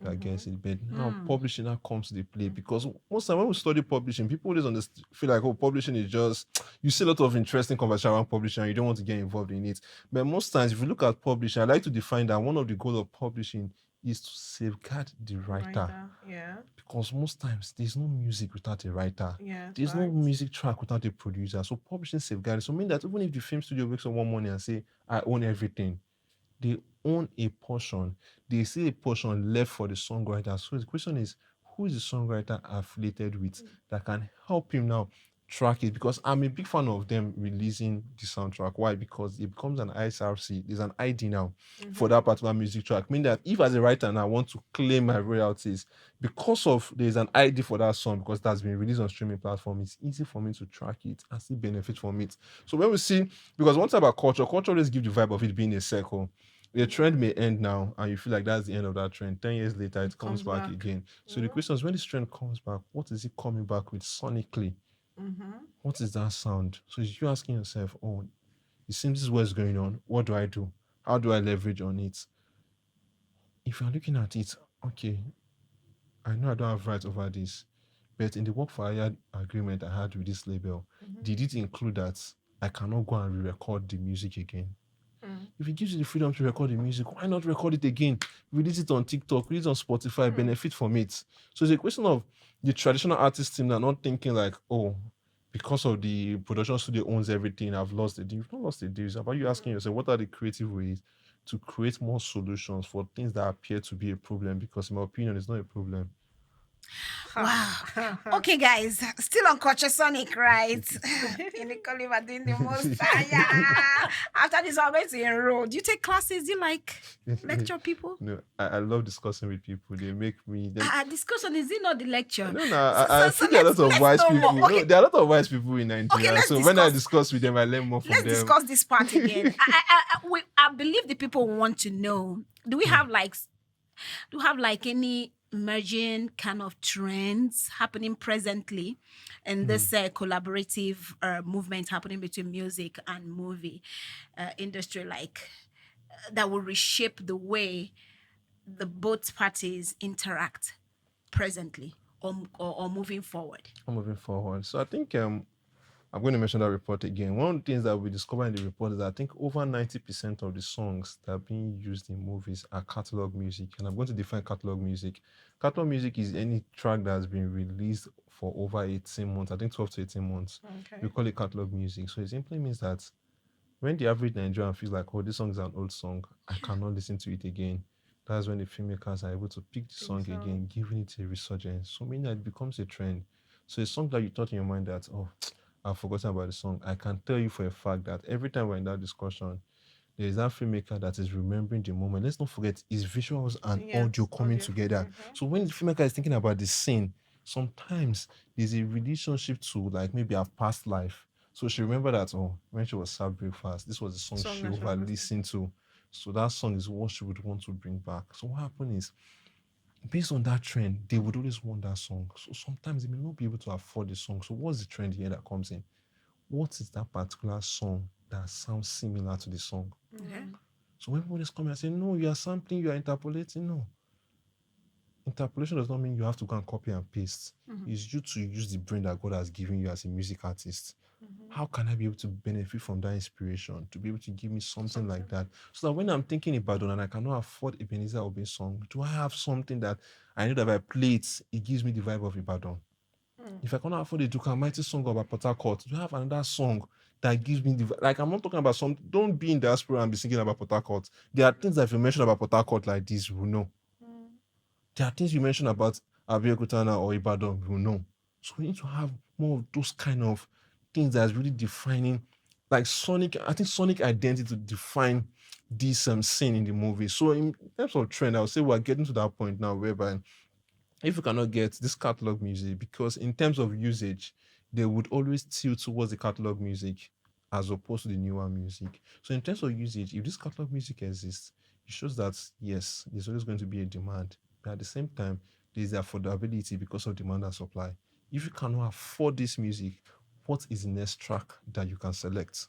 that gets it. But now publishing now comes to the play because most time when we study publishing, people always feel like, oh, publishing is just, you see a lot of interesting conversation around publishing and you don't want to get involved in it. But most times if you look at publishing, I like to define that one of the goals of publishing is to safeguard the writer. Yeah. Because most times there's no music without a writer. Yeah. There's no music track without a producer. So publishing safeguard. So mean that even if the film studio wakes up one morning and say, I own everything, they own a portion. They see a portion left for the songwriter. So the question is, who is the songwriter affiliated with that can help him now track it? Because I'm a big fan of them releasing the soundtrack. Why? Because it becomes an ISRC. There's an ID now for that particular music track. Meaning that if as a writer now I want to claim my royalties, because of there's an ID for that song, because that's been released on streaming platform, it's easy for me to track it and still benefit from it. So when we see, because one thing about culture always gives the vibe of it being a circle. The trend may end now and you feel like that's the end of that trend. 10 years later, it comes back again. So the question is, when this trend comes back, what is it coming back with sonically? What is that sound? So you're asking yourself, oh, it seems this is what's going on. What do I do? How do I leverage on it? If you're looking at it, okay, I know I don't have rights over this, but in the work for hire agreement I had with this label, did it include that I cannot go and re-record the music again? If it gives you the freedom to record the music, why not record it again? Release it on TikTok, release it on Spotify, benefit from it. So it's a question of the traditional artist team that not thinking like, oh, because of the production studio owns everything, I've lost the deal. You've not lost the deal. It's about you asking yourself, what are the creative ways to create more solutions for things that appear to be a problem? Because in my opinion, it's not a problem. Wow. Okay, guys, still on Culture Sonic, right? Nicole, are doing the most. Yeah. After this, I'm going to enroll. Do you take classes? Do you like lecture people? No, I love discussing with people. They make me. Them, Discussion is it not the lecture? no, no, I So see there are a lot of let's wise know people. more. No, Okay, there are a lot of wise people in okay, Nigeria. let's So when I discuss. discuss with them, I learn more from Let's them. discuss this part again. I believe the people want to know. Do we have like any emerging kind of trends happening presently in this collaborative movement happening between music and movie industry, like that will reshape the way the both parties interact presently or moving forward? I'm moving forward. So I think I'm going to mention that report again. One of the things that we discovered in the report is that I think over 90% of the songs that are being used in movies are catalog music. And I'm going to define catalog music. Catalog music is any track that has been released for over 18 months, I think 12 to 18 months. Okay. We call it catalog music. So it simply means that when the average Nigerian feels like, oh, this song is an old song, I cannot listen to it again. That's when the filmmakers are able to pick the song again, giving it a resurgence. So meaning that it becomes a trend. So a song that you thought in your mind that, oh, I've forgotten about the song. I can tell you for a fact that every time we're in that discussion, there is that filmmaker that is remembering the moment. Let's not forget, it's visuals and audio coming together. So when the filmmaker is thinking about the scene, sometimes there's a relationship to like maybe a past life. So she remembered that, oh, when she was served breakfast, this was the song she over listened to. So that song is what she would want to bring back. So what happened is, based on that trend, they would always want that song. So sometimes they may not be able to afford the song. So what's the trend here that comes in? What is that particular song that sounds similar to the song? Okay. So when people just come and say, no, you are sampling, you are interpolating, no. Interpolation does not mean you have to go and copy and paste. It's you to use the brain that God has given you as a music artist. How can I be able to benefit from that inspiration, to be able to give me something like that? So that when I'm thinking about it and I cannot afford Ebenezer Obey song, do I have something that I know that if I play it, it gives me the vibe of Ibadan? If I cannot afford a Duke Mighty song about Port Harcourt, do I have another song that gives me the like? I'm not talking about some. Don't be in diaspora and be singing about Port Harcourt. There are things that if you mention about Port Harcourt like this, we will know. There are things you mention about Abeokuta or Ibadan, we will know. So we need to have more of those kind of things that's really defining, like Sonic. I think Sonic identity to define this scene in the movie. So in terms of trend, I would say we're getting to that point now whereby if you cannot get this catalog music, because in terms of usage, they would always tilt towards the catalog music as opposed to the newer music. So in terms of usage, if this catalog music exists, it shows that yes, there's always going to be a demand. But at the same time, there's the affordability because of demand and supply. If you cannot afford this music, what is the next track that you can select?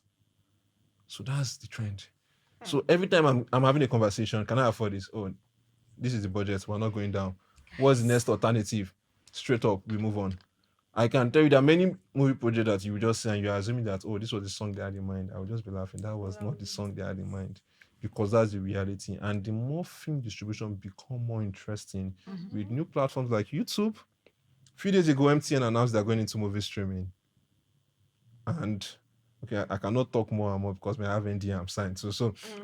So that's the trend. So every time I'm having a conversation, can I afford this? Oh, this is the budget. We're not going down. What's the next alternative? Straight up, we move on. I can tell you that many movie projects that you just say and you're assuming that, oh, this was the song they had in mind. I would just be laughing. That was not the song they had in mind, because that's the reality. And the more film distribution become more interesting with new platforms like YouTube. A few days ago, MTN announced they're going into movie streaming. And okay, I cannot talk more and more because I have NDA I'm signed.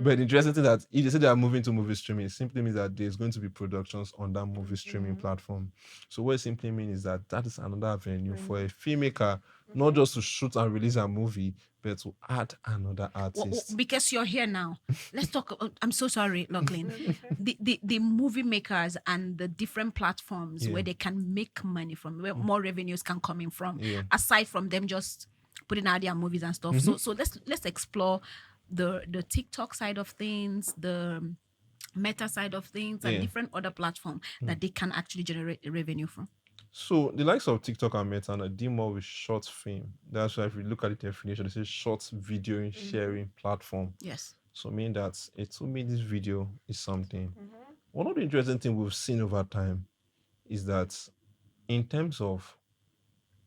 But the interesting thing that if they say they are moving to movie streaming, it simply means that there's going to be productions on that movie streaming platform. So what it simply means is that is another avenue for a filmmaker, not just to shoot and release a movie, but to add another artist. Because you're here now, let's talk. I'm so sorry, Lachlan. the movie makers and the different platforms where they can make money from, where more revenues can come in from, aside from them just putting out their movies and stuff. So let's explore the TikTok side of things, the Meta side of things, and different other platforms that they can actually generate revenue from. So the likes of TikTok and Meta are deal more with short film. That's why if you look at the definition, it says short video sharing platform. Yes. So meaning that a 2 minute video is something. One of the interesting things we've seen over time is that in terms of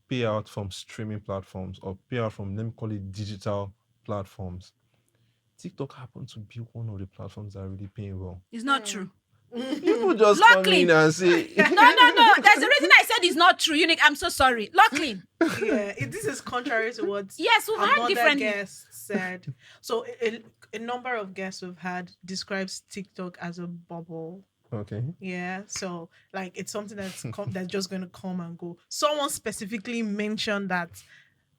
payout from streaming platforms or payout from, let me call it, digital platforms, TikTok happened to be one of the platforms that are really paying well. It's not true. People just come in and say, No. There's a reason I said it's not true. Unique. I'm so sorry. Lachlan. This is contrary to what Yes, we've had another different guest said. So a number of guests we've had describes TikTok as a bubble. Okay. Yeah, so like it's something that's just going to come and go. Someone specifically mentioned that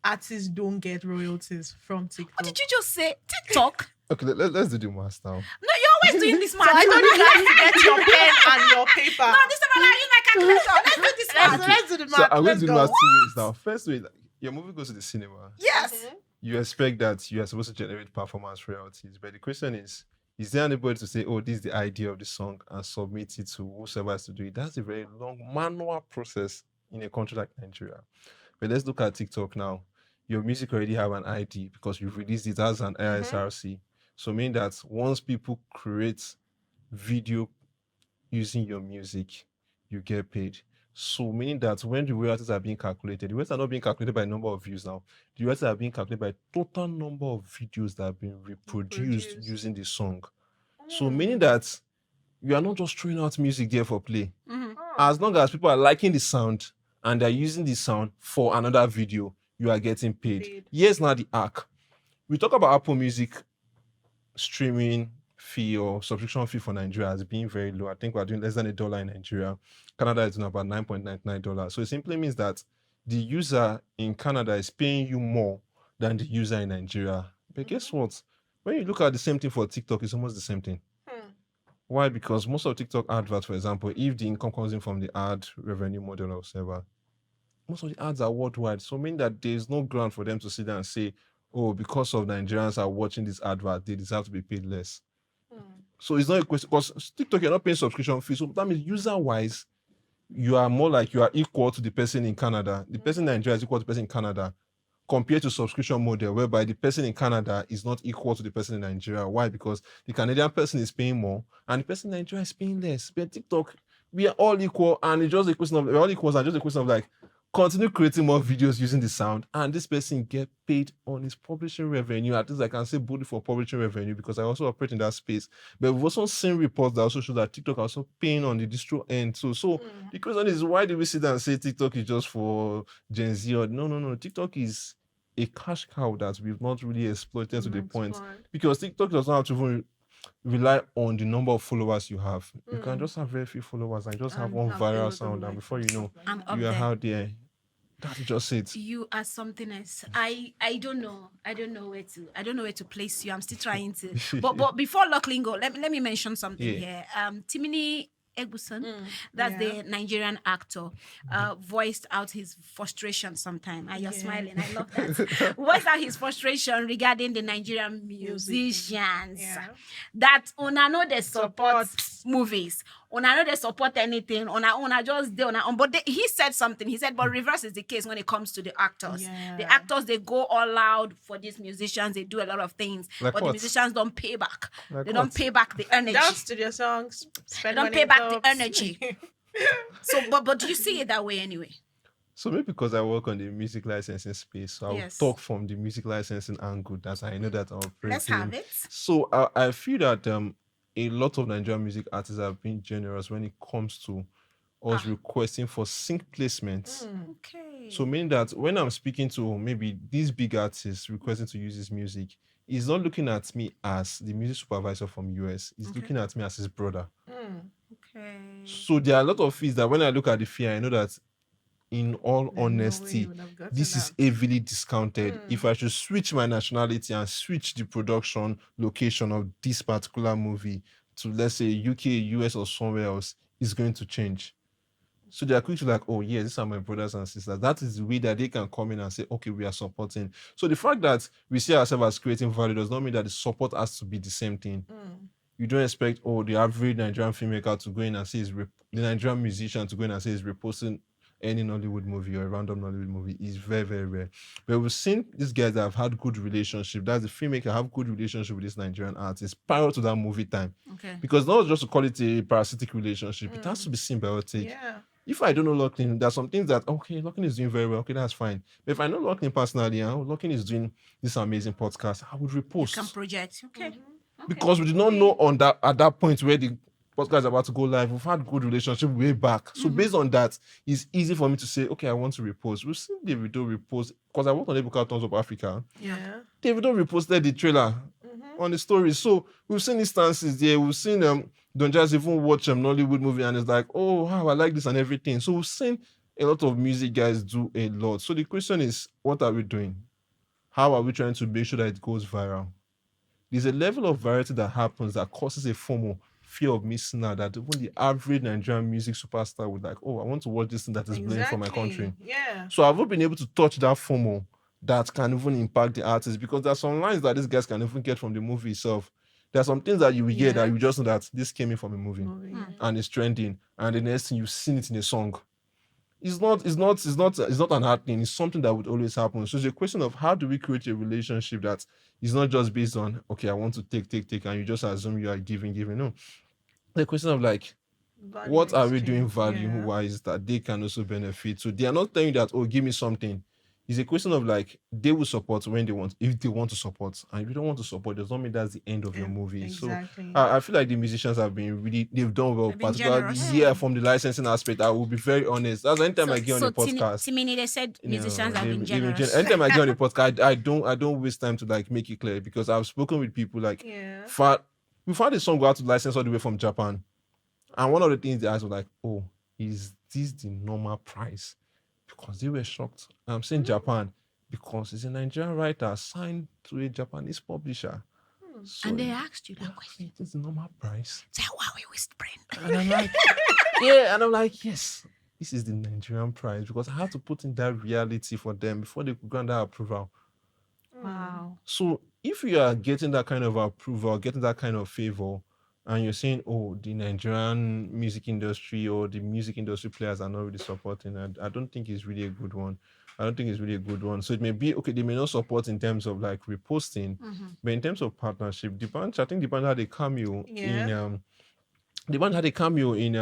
artists don't get royalties from What did TikTok. you just say? TikTok? Okay, let's do the math now. No, you're always doing this So math. I told you guys to get your pen and your paper. No, this time I use my calculator. Let's do this math. Let's do the math. So I'm going Let's to do go. math 2 ways now. First way, like, your movie goes to the cinema. Yes. Mhm. You expect that you are supposed to generate performance royalties, but the question is there anybody to say, oh, this is the idea of the song and submit it to whoever has to do it? That's a very long manual process in a country like Nigeria. But let's look at TikTok now. Your music already have an ID because you've released it as an ISRC. So meaning that once people create video using your music, you get paid. So meaning that when the royalties are being calculated, the royalties are not being calculated by number of views now. The royalties are being calculated by total number of videos that have been reproduced Reproduced. using the song. So meaning that you are not just throwing out music there for play. Mhm. As long as people are liking the sound and they're using the sound for another video, you are getting paid. Paid. Here's now the arc. We talk about Apple Music streaming fee or subscription fee for Nigeria as being very low. I think we're doing less than $1 in Nigeria. Canada is doing about $9.99. So it simply means that the user in Canada is paying you more than the user in Nigeria. But guess what? When you look at the same thing for TikTok, it's almost the same thing. Why? Because most of TikTok adverts, for example, if the income comes in from the ad revenue model or whatever, most of the ads are worldwide. So meaning that there's no ground for them to sit down and say, oh, because of Nigerians are watching this advert, they deserve to be paid less. So it's not a question, because TikTok, you're not paying subscription fees. So that means user-wise, you are more like you are equal to the person in Canada. The person in Nigeria is equal to the person in Canada, compared to subscription model, whereby the person in Canada is not equal to the person in Nigeria. Why? Because the Canadian person is paying more and the person in Nigeria is paying less. But TikTok, we are all equal, and it's just a question of we're all equals, and just a question of like continue creating more videos using the sound, and this person get paid on his publishing revenue. At least I can say bully for publishing revenue because I also operate in that space. But we've also seen reports that also show that TikTok are also paying on the distro end too. So the question is, why do we sit down and say TikTok is just for Gen Z? Or no. TikTok is a cash cow that we've not really exploited to the point, because TikTok does not have to even rely on the number of followers you have. You can just have very few followers and just have And one have viral all sound, the and before you know, I'm up you are there. out there. That's just it. You are something else. I don't know. I don't know where to place you. I'm still trying to. But before Lachlan go, let me mention something here. Timini Egbuson, that's the Nigerian actor, voiced out his frustration sometime. And you're smiling. I love that. Voiced out his frustration regarding the Nigerian musicians. That una know they support movies. Una know they support anything. Una just they una. But he said something. He said, but reverse is the case when it comes to the actors. The actors, they go all out for these musicians. They do a lot of things, Like but the what? musicians don't pay back. Like They don't what? pay back the energy. Down studio songs. Spend Don't money pay in back the clubs. energy. So, but do you see it that way anyway? So maybe because I work on the music licensing space, so I'll Yes. talk from the music licensing angle that I know that I'm operating. Let's have it. So I feel that a lot of Nigerian music artists have been generous when it comes to us requesting for sync placements. Okay. So meaning that when I'm speaking to maybe these big artists requesting to use his music, he's not looking at me as the music supervisor from US. He's looking at me as his brother. Okay. So there are a lot of fees that when I look at the fee, I know that in all There's no way honesty, you would have gotten this is that. heavily discounted. If I should switch my nationality and switch the production location of this particular movie to, let's say, UK, US, or somewhere else, it's going to change. So they are quick to like, oh yeah, these are my brothers and sisters. That is the way that they can come in and say, okay, we are supporting. So the fact that we see ourselves as creating value does not mean that the support has to be the same thing. You don't expect, the average Nigerian filmmaker to go in and say the Nigerian musician to go in and say he's reposting any Nollywood movie or a random Nollywood movie. Is very, very rare. But we've seen these guys that have had good relationship. That's the filmmaker have good relationship with this Nigerian artist prior to that movie time. Okay. Because not just to call it a parasitic relationship, it has to be symbiotic. Yeah. If I don't know Lachlan, there's some things that, okay, Lachlan is doing very well. Okay, that's fine. But if I know Lachlan personally, Lachlan is doing this amazing podcast, I would repost. Can project. Okay. Because we did not know at that point where the podcast is about to go live. We've had good relationship way back. So based on that, it's easy for me to say, okay, I want to repost. We've seen Davido repost, because I worked on Ebuka Tons of Africa. Yeah. Davido reposted the trailer on the story. So we've seen instances there. We've seen don't just even watch Nollywood movie and it's like, oh wow, I like this and everything. So we've seen a lot of music guys do a lot. So the question is, what are we doing? How are we trying to make sure that it goes viral? There's a level of variety that happens that causes a FOMO, fear of missing out, that even the average Nigerian music superstar would like, oh, I want to watch this thing that is playing for my country. Yeah. So I've not been able to touch that FOMO that can even impact the artist, because there's some lines that these guys can even get from the movie itself. There are some things that you will hear that you just know that this came in from a movie and it's trending, and the next thing you've seen it in a song. It's not an hard thing. It's something that would always happen. So it's a question of how do we create a relationship that is not just based on, okay, I want to take, and you just assume you are giving. No. The question of like, what are we doing value wise that they can also benefit? So they are not telling you that, oh, give me something. It's a question of like, they will support when they want, if they want to support. And if you don't want to support, does not mean that's the end of your movie. Exactly. So I feel like the musicians have been they've done well, They've been particularly generous. from the licensing aspect. I will be very honest. That's anytime I get on the podcast. Timini, they said musicians have been they've generous. anytime I get on the podcast, I don't waste time to like make it clear, because I've spoken with people like, we found a song we had to license all the way from Japan. And one of the things they asked was like, oh, is this the normal price? Because they were shocked. I'm saying Japan because it's a Nigerian writer signed to a Japanese publisher. So And they asked you that question. It's the normal price. Say, wow, we whispering. And I'm like, yeah, and I'm like, yes, this is the Nigerian price, because I had to put in that reality for them before they could grant that approval. Wow. So if you are getting that kind of approval, getting that kind of favor, and you're saying, oh, the Nigerian music industry or the music industry players are not really supporting, I don't think it's really a good one. So it may be, okay, they may not support in terms of like reposting, but in terms of partnership, I think the band had a cameo in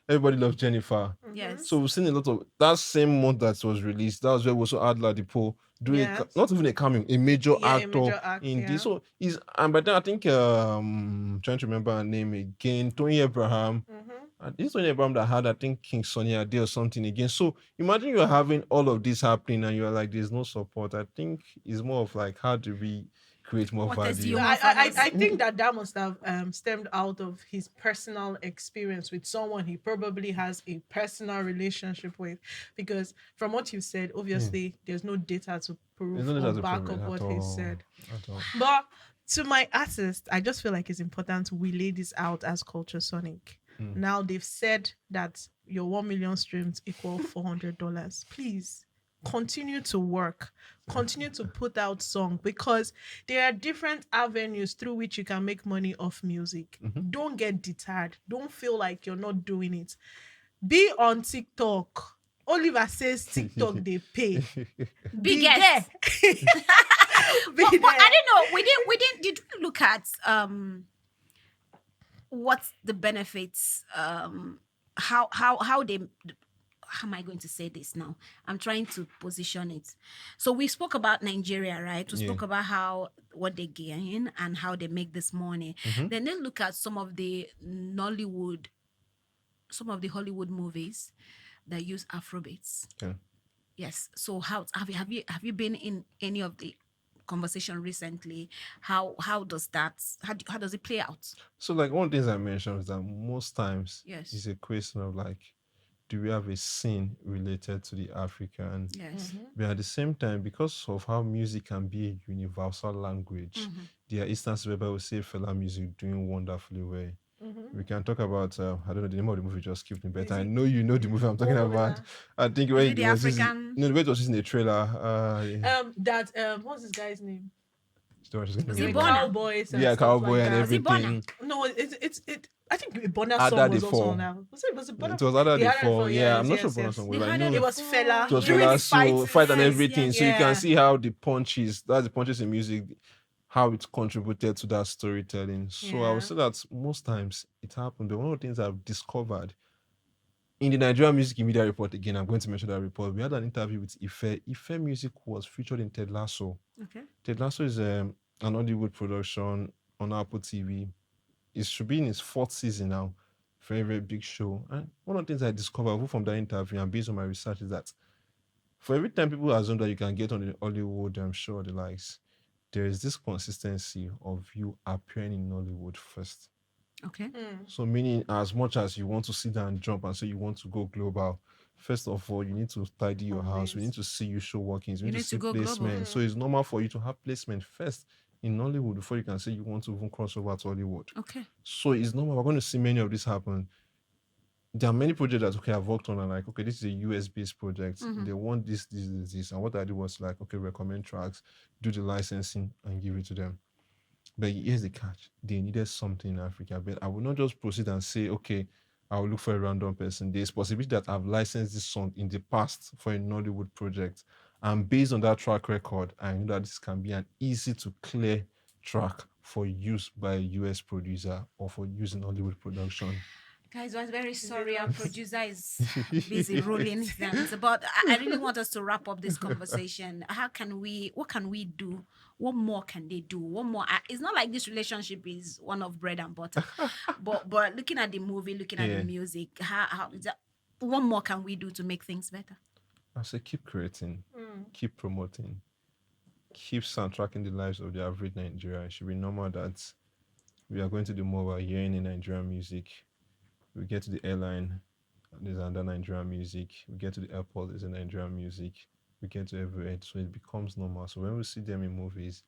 Everybody Loves Jennifer. Yes. So we've seen a lot of that same month that was released. That was where we also had Ladipo doing not even a cameo, a major actor in this. So and by then I think trying to remember her name again, Tony Abraham. And this Tony Abraham that had, I think, King Sonny Ade or something again. So imagine you're having all of this happening and you're like, there's no support. I think it's more of like, how do we create more value? I think that must have stemmed out of his personal experience with someone he probably has a personal relationship with, because from what you said, obviously there's no data to prove or back up what he said. But to my artist, I just feel like it's important we lay this out as Culture Sonic. Now they've said that your 1 million streams equal $400. Please continue to work, continue to put out song, because there are different avenues through which you can make money off music. Don't get deterred. Don't feel like you're not doing it. Be on TikTok. Oliver says TikTok they pay. Be there. But I don't know. We didn't. Did we look at what's the benefits? How they. How am I going to say this now? I'm trying to position it. So we spoke about Nigeria, right? We spoke about what they gain and how they make this money. Then they look at some of the Hollywood movies that use Afrobeats. Yeah. Yes. So how have you been in any of the conversation recently? How does it play out? So like one of the things I mentioned is that most times Yes. it's a question of like, do we have a scene related to the African? Yes. But at the same time, because of how music can be a universal language, there are instances whereby we see fella music doing wonderfully well. We can talk about I don't know the name of the movie, just skipped me, but I know you know the movie I'm talking about. I think where Is it the African? the way it was used in the trailer. What's this guy's name? Zibona. Cowboys. And stuff Cowboy like and that. everything. No, it's I think Bona's Ada song the was also Fall. on now. Was it Bona? It was other They had it before, for- yeah. I'm not yes, sure yes, Bona's yes. song, They but I had know it It was Fella. it was During Fela, the so fight and yes, everything. yes, So you yeah. can see how the punches, that's the punches in music, how it contributed to that storytelling. So I Yeah. would say that most times it happened. But one of the things I've discovered in the Nigerian Music Media Report, again, I'm going to mention that report. We had an interview with Ife. Ife Music was featured in Ted Lasso. Okay. Ted Lasso is an Hollywood production on Apple TV. It should be in its 4th season now. Very, very big show. And one of the things I discovered from that interview and based on my research is that for every time people assume that you can get on the Hollywood show or the likes, there is this consistency of you appearing in Nollywood first. Okay. So meaning as much as you want to sit down and jump and say you want to go global, first of all, you need to tidy your house. We need to see you show workings. We You need need to see to go global. placement. So it's normal for you to have placement first in Nollywood before you can say you want to even cross over to Hollywood. Okay. So it's normal. We're going to see many of this happen. There are many projects that I've worked on and like, okay, this is a US based project. They want this. And what I did was like, okay, recommend tracks, do the licensing and give it to them. But here's the catch. They needed something in Africa. But I will not just proceed and say, okay, I will look for a random person. There's possibility that I've licensed this song in the past for a Nollywood project. And based on that track record, I know that this can be an easy to clear track for use by a US producer or for use in Hollywood production. Guys, I'm very sorry. Our producer is busy rolling his hands. But I really want us to wrap up this conversation. What can we do? What more can they do? What more? It's not like this relationship is one of bread and butter. but looking at the movie, looking at the music, how is that, what more can we do to make things better? I say keep creating, keep promoting, keep soundtracking the lives of the average Nigerian. It should be normal that we are going to do more while hearing in Nigerian music. We get to the airline, there's another Nigerian music. We get to the airport, there's a Nigerian music. We get to everywhere, so it becomes normal. So when we see them in movies,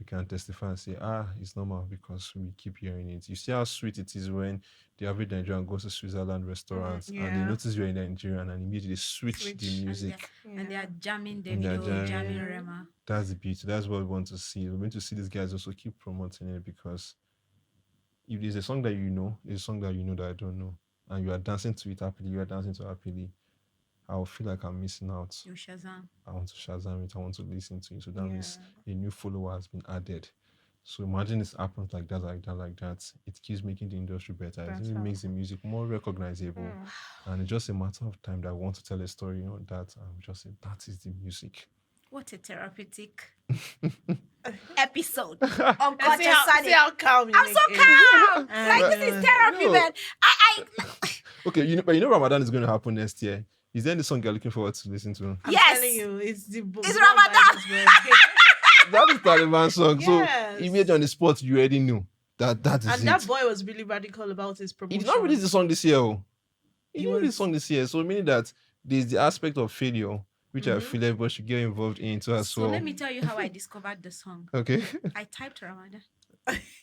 we can testify and say, it's normal because we keep hearing it. You see how sweet it is when the average Nigerian goes to Switzerland restaurants and they notice you're in Nigerian and immediately switch the music. And they are jamming And they're Davido, jamming Rema. That's the beauty. That's what we want to see. We're going to see these guys also keep promoting it because if there's a song that you know, it's a song that you know that I don't know, and you are dancing to it happily, you are dancing to it happily, I will feel like I'm missing out. You Shazam. I want to Shazam it. I want to listen to it. So that means a new follower has been added. So imagine this happens like that. It keeps making the industry better. It makes the music more recognizable. And it's just a matter of time that I want to tell a story on that. And we just say, that is the music. What a therapeutic episode on See Culture how Sonic. calm you I'm make so it. calm. Like this is therapy, No. man. I Okay, but Ramadan is going to happen next year. Is there any song you're looking forward to listen to? I'm Yes. telling you, it's the It's Ramadan. That is Taliban song. Yes. So immediately on the spot, you already knew that is And it. that boy was really radical about his promotion. He did not release the song this year. He He didn't release was- the song this year. So meaning that there's the aspect of failure, which I feel everybody should get involved into as so well. let me tell you how I discovered the song. Okay. I typed Ramadan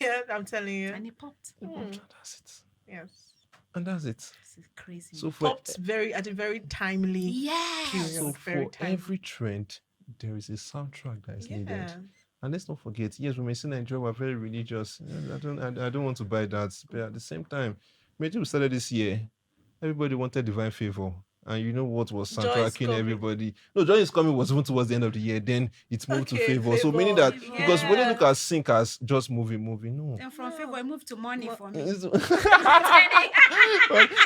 Yeah, I'm telling you. and it popped. That's it. Yes. And that's it. This is crazy. So for Popped at a very timely yes. period. so very for timely. every trend, there is a soundtrack that is needed. Yeah. And let's not forget, yes, we may say Nigeria we're very religious. I don't want to buy that. But at the same time, maybe we started this year, everybody wanted divine favor. And you know what was Joy is soundtracking coming. everybody? No, Joy is coming was even towards the end of the year. Then it moved to Okay, favor. So meaning Favor. that because when you Yeah. look at sync as just movie, no. Then from favor, I moved to money for me.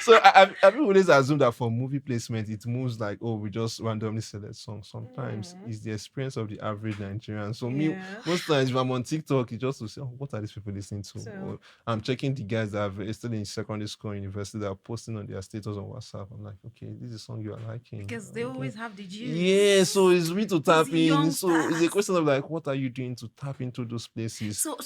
so I've always assumed that for movie placement, it moves like, we just randomly select songs. Sometimes it's the experience of the average Nigerian. So me, Yeah. most times if I'm on TikTok, it's just to say, what are these people listening to? So- Or I'm checking the guys that are still in secondary school or university that are posting on their status on WhatsApp. I'm like, okay, this is a song you are liking. Because they Okay. always have the juice. Yeah, so it's me to tap These in. So it's a youngsters. question of like, what are you doing to tap into those places? So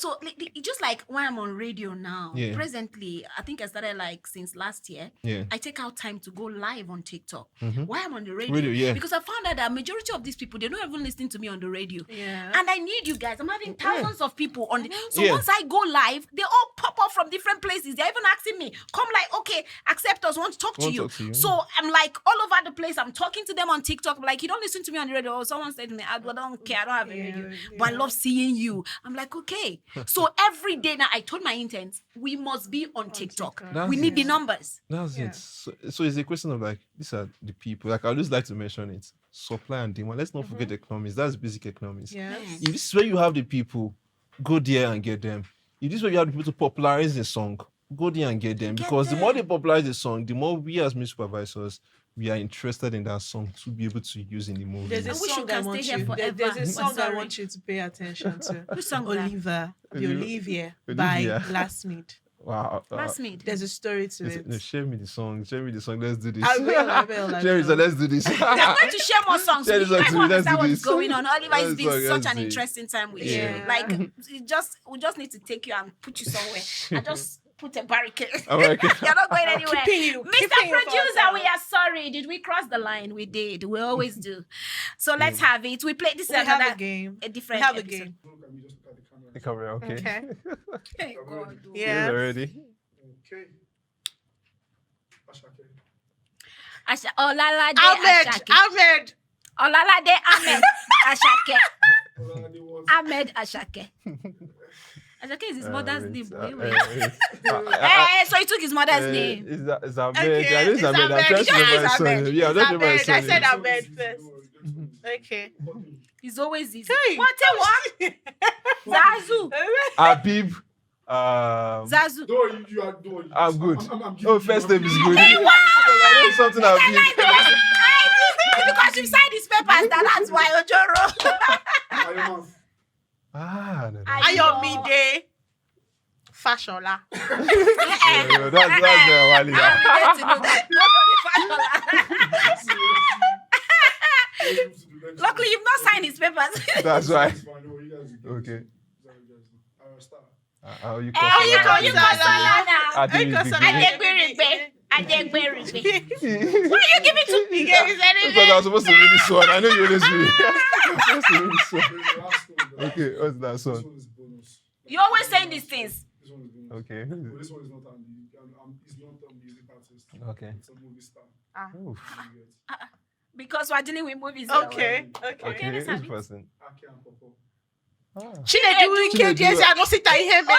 just like when I'm on radio now, Yeah. presently, I think I started like since last year. Yeah. I take out time to go live on TikTok. Mhm. Why I'm on the radio? Radio, yeah. Because I found out that majority of these people, they're not even listening to me on the radio. Yeah. And I need you guys. I'm having thousands of people on the. So Yeah. once I go live, they all pop up from different places. They're even asking me, come like, okay, accept us, want to talk to Want to you. talk to you. So I'm like all over the place. I'm talking to them on TikTok. Like, you don't listen to me on the radio. Or someone said to me, I don't care. I don't have a radio. But I love seeing you. I'm like, okay. So every day now, I told my interns, we must be on TikTok. TikTok. We That's need the it. numbers. That's Yeah. it. So it's a question of like, these are the people. Like I always like to mention it. Supply and demand. Let's not forget economics. That's basic economics. Yes. If this is where you have the people, go there and get them. If this is where you have the people to popularize the song, go there and get them. Get Because the more they them. popularize the song, the more we as music supervisors, we are interested in that song to be able to use in the movie. There's a I wish song you can I want stay here you. forever. There's a I'm song I sorry. want you to pay attention to. Which song is that? Oliver, the Olivia. Olivia Olivia. by Last Meet. Wow. Classmate. There's a story to it. No, share me the song. Share me the song. Let's do this. I will. Share me the song. Let's do this. We're going to share more songs. Share We the song like to to me, let's understand do what's this. going on. Oliver, it's Let's been talk, such let's an see. interesting time with Yeah. you. Like, we just need to take you and put you somewhere. And just put a barricade. American. You're not going anywhere. Keeping you Mr. for Producer, ourselves. we are sorry. Did we cross the line? We did. We always do. So let's have it. We play this We another have a game. a different We have a episode. game. The camera, okay. Okay. Hey, God. Yeah. Already. Okay. Asha, Olalade Ahmed. Ashake. Ahmed. Olalade Ahmed Ashake. Ahmed Ashake. Ashake is his mother's name. So he took his mother's name. Is Ahmed? Okay, I know it's it's Ahmed. I'm Ahmed. trying to remember It's his Ahmed. surname. Yeah, I'm It's trying to remember his Ahmed. I said surname. Ahmed first. Okay. He's always easy. Hey. What? Zazu. Habib. Zazu. I'm good. I'm Oh, first name is good. Hey, wow! Because I know something Habib. Because you signed his papers, that's why Ojoro. No. Ayomide. Fashola. No, that's Wally. Luckily, you've not signed his papers. That's why. Okay. How you Oh, you call go now. Adegberigbe. Adegberigbe. Why are you giving to me? Because I was supposed to read this one. I know you always read. I'm supposed to read this one. Okay, what's that song? You're always saying these things. Okay. This one is not he's not a music artist. Okay. It's a movie star. Oof. Because we're dealing with movies. Okay. Okay, let's this have it. person. Aki and Popo. Chinedu KJZ. I don't sit here, man.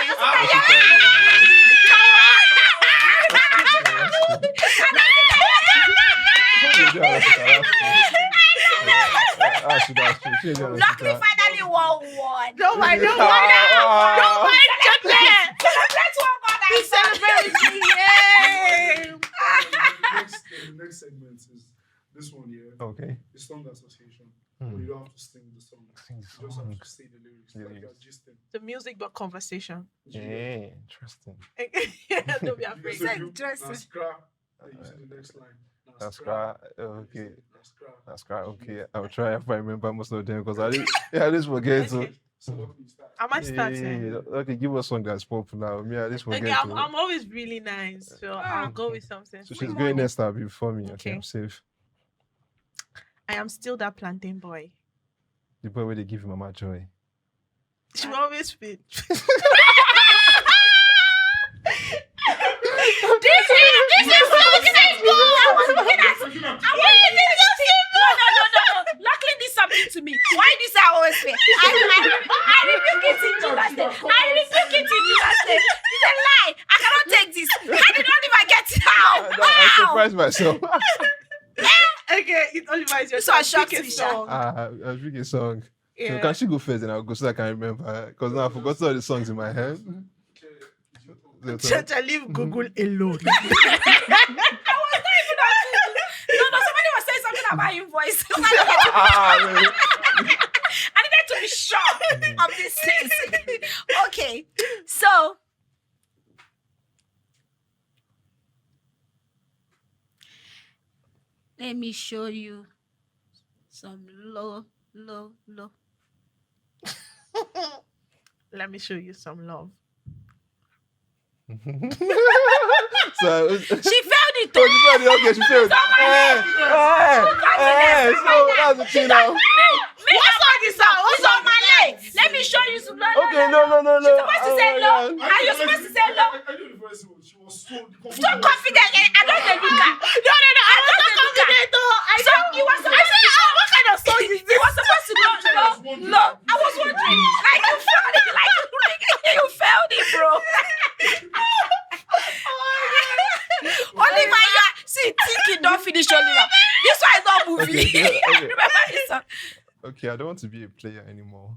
Luckily, finally won one. Don't mind. Celebrate one God We I celebrate. Yay. The next segment is this one here. Okay. The song association. Hmm. You don't have to sing the song. Sing the You just have song. to say the lyrics. The Like lyrics. you're gisting. The music but conversation. Yeah, interesting. Don't be afraid. So interesting. Now scrap. Then you say the next line. Now That's scrap. right. Okay. Now scrap. That's right. Okay. I'll try if I remember most of them because I just forget. So. Okay. So what can you start? Am I starting? Okay, give us one that's popular. Me, I just forget. Okay, I'm always really nice, so I'll go with something. So she's going next time before me. Okay, Okay. I'm safe. I am still that plantain boy. The boy where they give Mama joy. She will always fit. Luckily, this something to me. Why this I always say? I rebuke it in Jesus' name. I rebuke it in Jesus' name. It's a lie. I cannot take this. I did not even get it out. I surprised myself. Okay, it's Oliver. It's your This one turn. shocked Pick a me, Sha. song. I was picking a song. So Yeah. can she go first and I'll go so I can remember? Because now I forgot all the songs in my head. So- Church, I leave Google alone. No, somebody was saying something about your voice. Ah, I needed to be sure of these things. Okay, so let me show you some low. Let me show you some love. so She failed it. Oh, she failed it. Okay, she failed. So that's the thing now. What song is that? What's on my leg? Let me show you some low. Okay, no. She's supposed to say low. Are you supposed to say low? I knew the voice. She was so So confident. I don't say Luca. No. I was not confident though. So you were supposed to know what kind of song is this? You were supposed to know. I was wondering. Like you failed it. Like you failed it, bro. Oliver, see, thinking don't finish Oliver. This one is not movie. Okay. Remember this song? Okay, I don't want to be a player anymore.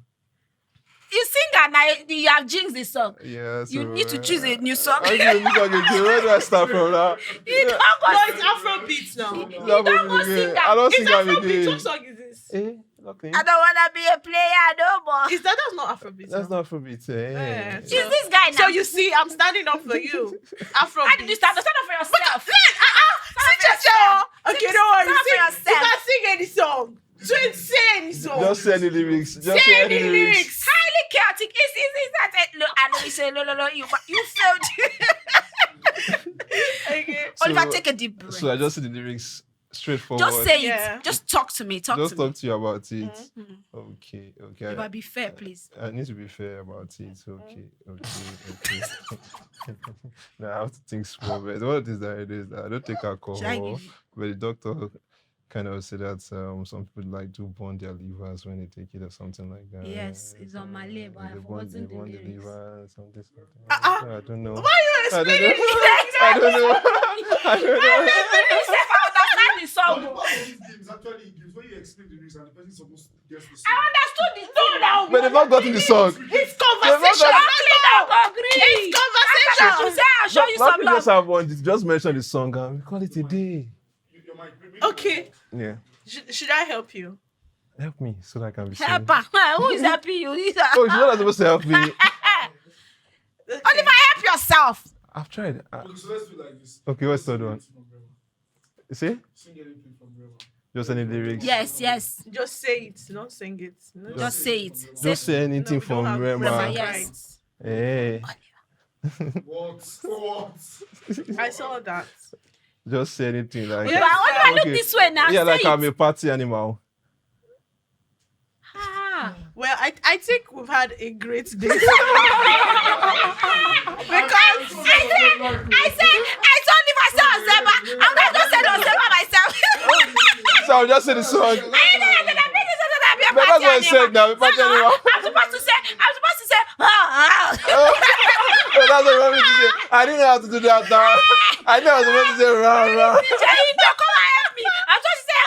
You sing and you have jinxed the song. Yeah, so You need to choose a new song. I need a new song again. Where do I start from now? You don't No, go it's Afrobeat now. You don't go sing I don't It's sing that Afrobeat. again. What song is this? Okay. I don't want to be a player no more. That's not Afrobeat. That's no? not Afrobeat. Eh. So- Is this guy now? So you see, I'm standing up for you. Afrobeat. How did you stand up for yourself? Okay, don't worry. Stand up for You yourself. can sing any song. Say any song. Just say any lyrics. Just Say say any any lyrics. lyrics. Highly chaotic. Is that it? Look, I know you say no. You failed. Okay. Oliver, take a deep breath. So I just say the lyrics straightforward. Just say Yeah. it. Just talk to me. Just to me. talk to you about it. Mhm. Okay. But be fair, please. I need to be fair about it. Okay. Now I have to think small. But what is that? It is that I don't take Should I alcohol. give you? But the doctor kind of said that some people like to burn their livers when they take it or something like that. Yes, it's on my lip, but They I've burn, forgotten they the burn the lyrics. liver, something. Uh-uh. I don't know. Why are you I don't explaining know. it like I that? don't know. I don't know. You said I understand the But song. the part of this game is actually games when you explain the lyrics and the person is supposed to guess the I song. understood the song now. But they've not gotten the song. It's They've not conversation. got- Agree. Conversation. I'll show you some Nothing love. just have one. Just mention the song and we call it a day. Your mic, maybe- Okay. Yeah. Should I help you? Help me so that I can be Help seen. her. Who is helping you? Oh, you're not supposed to help me. Okay. Oliver, help yourself. I've tried. Okay, so let's do like this. Okay, what's the Sing other one? anything from Rema. You see? Sing anything from Rema. Just any lyrics. Yes. Just say it. Don't sing it. No, Just say it. Just say anything we don't from have Rema. Rema, yes. Hey. What? I saw that. Just say anything like. Yeah. Oliver, look Okay. this way now. Yeah, say like it. I'm a party animal. Ah. Well, I think we've had a great day. Because I told him I saw Ozeba. I'm not going to say Ozeba myself. So I'll just say the song. But But that's what I said now. Party animal. I'm supposed to say, Oh, that's what I want me to say. I didn't have to do that now. I know I was supposed to say rah rah. Don't come and help me. I'm supposed to say,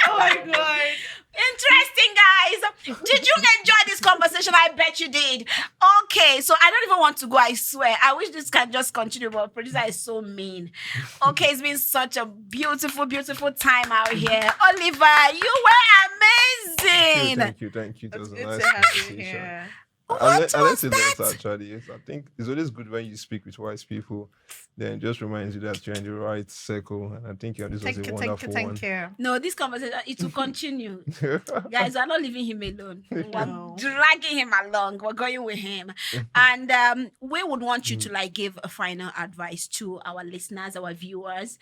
oh my god. Interesting, guys. Did you enjoy this conversation? I bet you did. Okay, so I don't even want to go, I swear. I wish this can just continue, but producer is so mean. Okay, it's been such a beautiful, beautiful time out here. Oliver, you were amazing. Thank you. It It's was a good nice to have you conversation. here. I What learned was a that? lot actually. Yes, I think it's always good when you speak with wise people. Then it just reminds you that you're in the right circle. And I think this was a wonderful one. you. No, this conversation, it will continue. Guys, we're not leaving him alone. No. We're dragging him along. We're going with him. And we would want you to like give a final advice to our listeners, our viewers,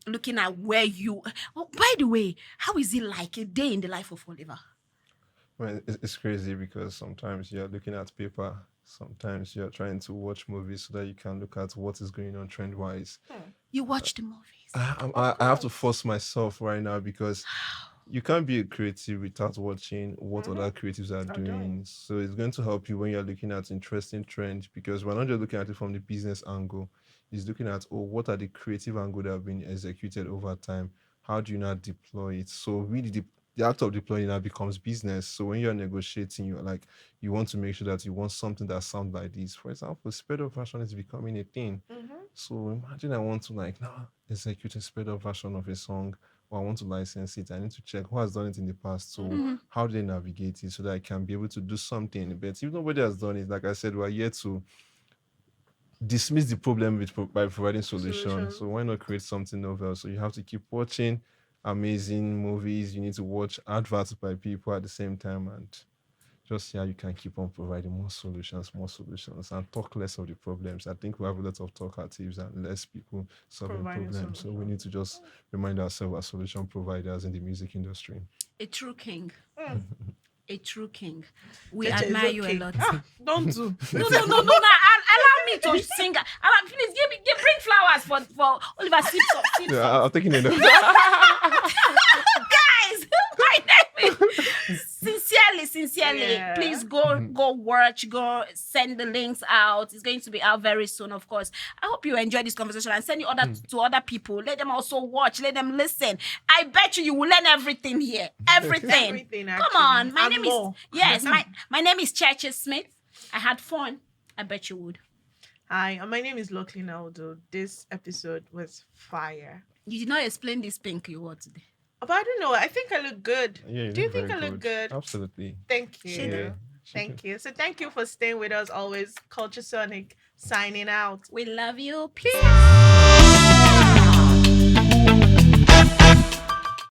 looking at where you... Oh, by the way, how is it like a day in the life of Oliver? Well, it's crazy because sometimes you're looking at paper. Sometimes you're trying to watch movies so that you can look at what is going on trend-wise. You watch the movies. I have to force myself right now because you can't be a creative without watching what other creatives are doing. So it's going to help you when you're looking at interesting trends because we're not just looking at it from the business angle. It's looking at, what are the creative angle that have been executed over time? How do you not deploy it? So really the act of deploying now becomes business. So when you're negotiating, you want to make sure that you want something that sounds like this. For example, sped up version is becoming a thing. So imagine I want to now execute a sped up version of a song, or I want to license it. I need to check who has done it in the past. So how do they navigate it so that I can be able to do something? But if nobody has done it, like I said, we're here to dismiss the problem by providing solutions. So why not create something novel? So you have to keep watching amazing movies. You need to watch adverts by people at the same time and just see how you can keep on providing more solutions and talk less of the problems. I think we have a lot of talkatives and less people solving Providing problems. So we need to just remind ourselves as solution providers in the music industry. A true king. A true king. We It's admire you a okay. lot. Don't do. No. Allow me to sing. Please bring flowers for Oliver. Yeah, I'll take it in. Guys, my name is sincerely. Yeah. Please go watch. Go send the links out. It's going to be out very soon, of course. I hope you enjoy this conversation and send it to other people. Let them also watch. Let them listen. I bet you will learn everything here. Everything. Everything, Come actually. on. My And name more. is my name is Church Smith. I had fun. I bet you would. Hi, my name is Lockley Aldo. This episode was fire. You did not explain this pink you wore today. But I don't know. I think I look good. Yeah, you Do you look think I very look good? Absolutely. Thank She you. do. Thank you. So thank you for staying with us always. Culture Sonic signing out. We love you. Peace.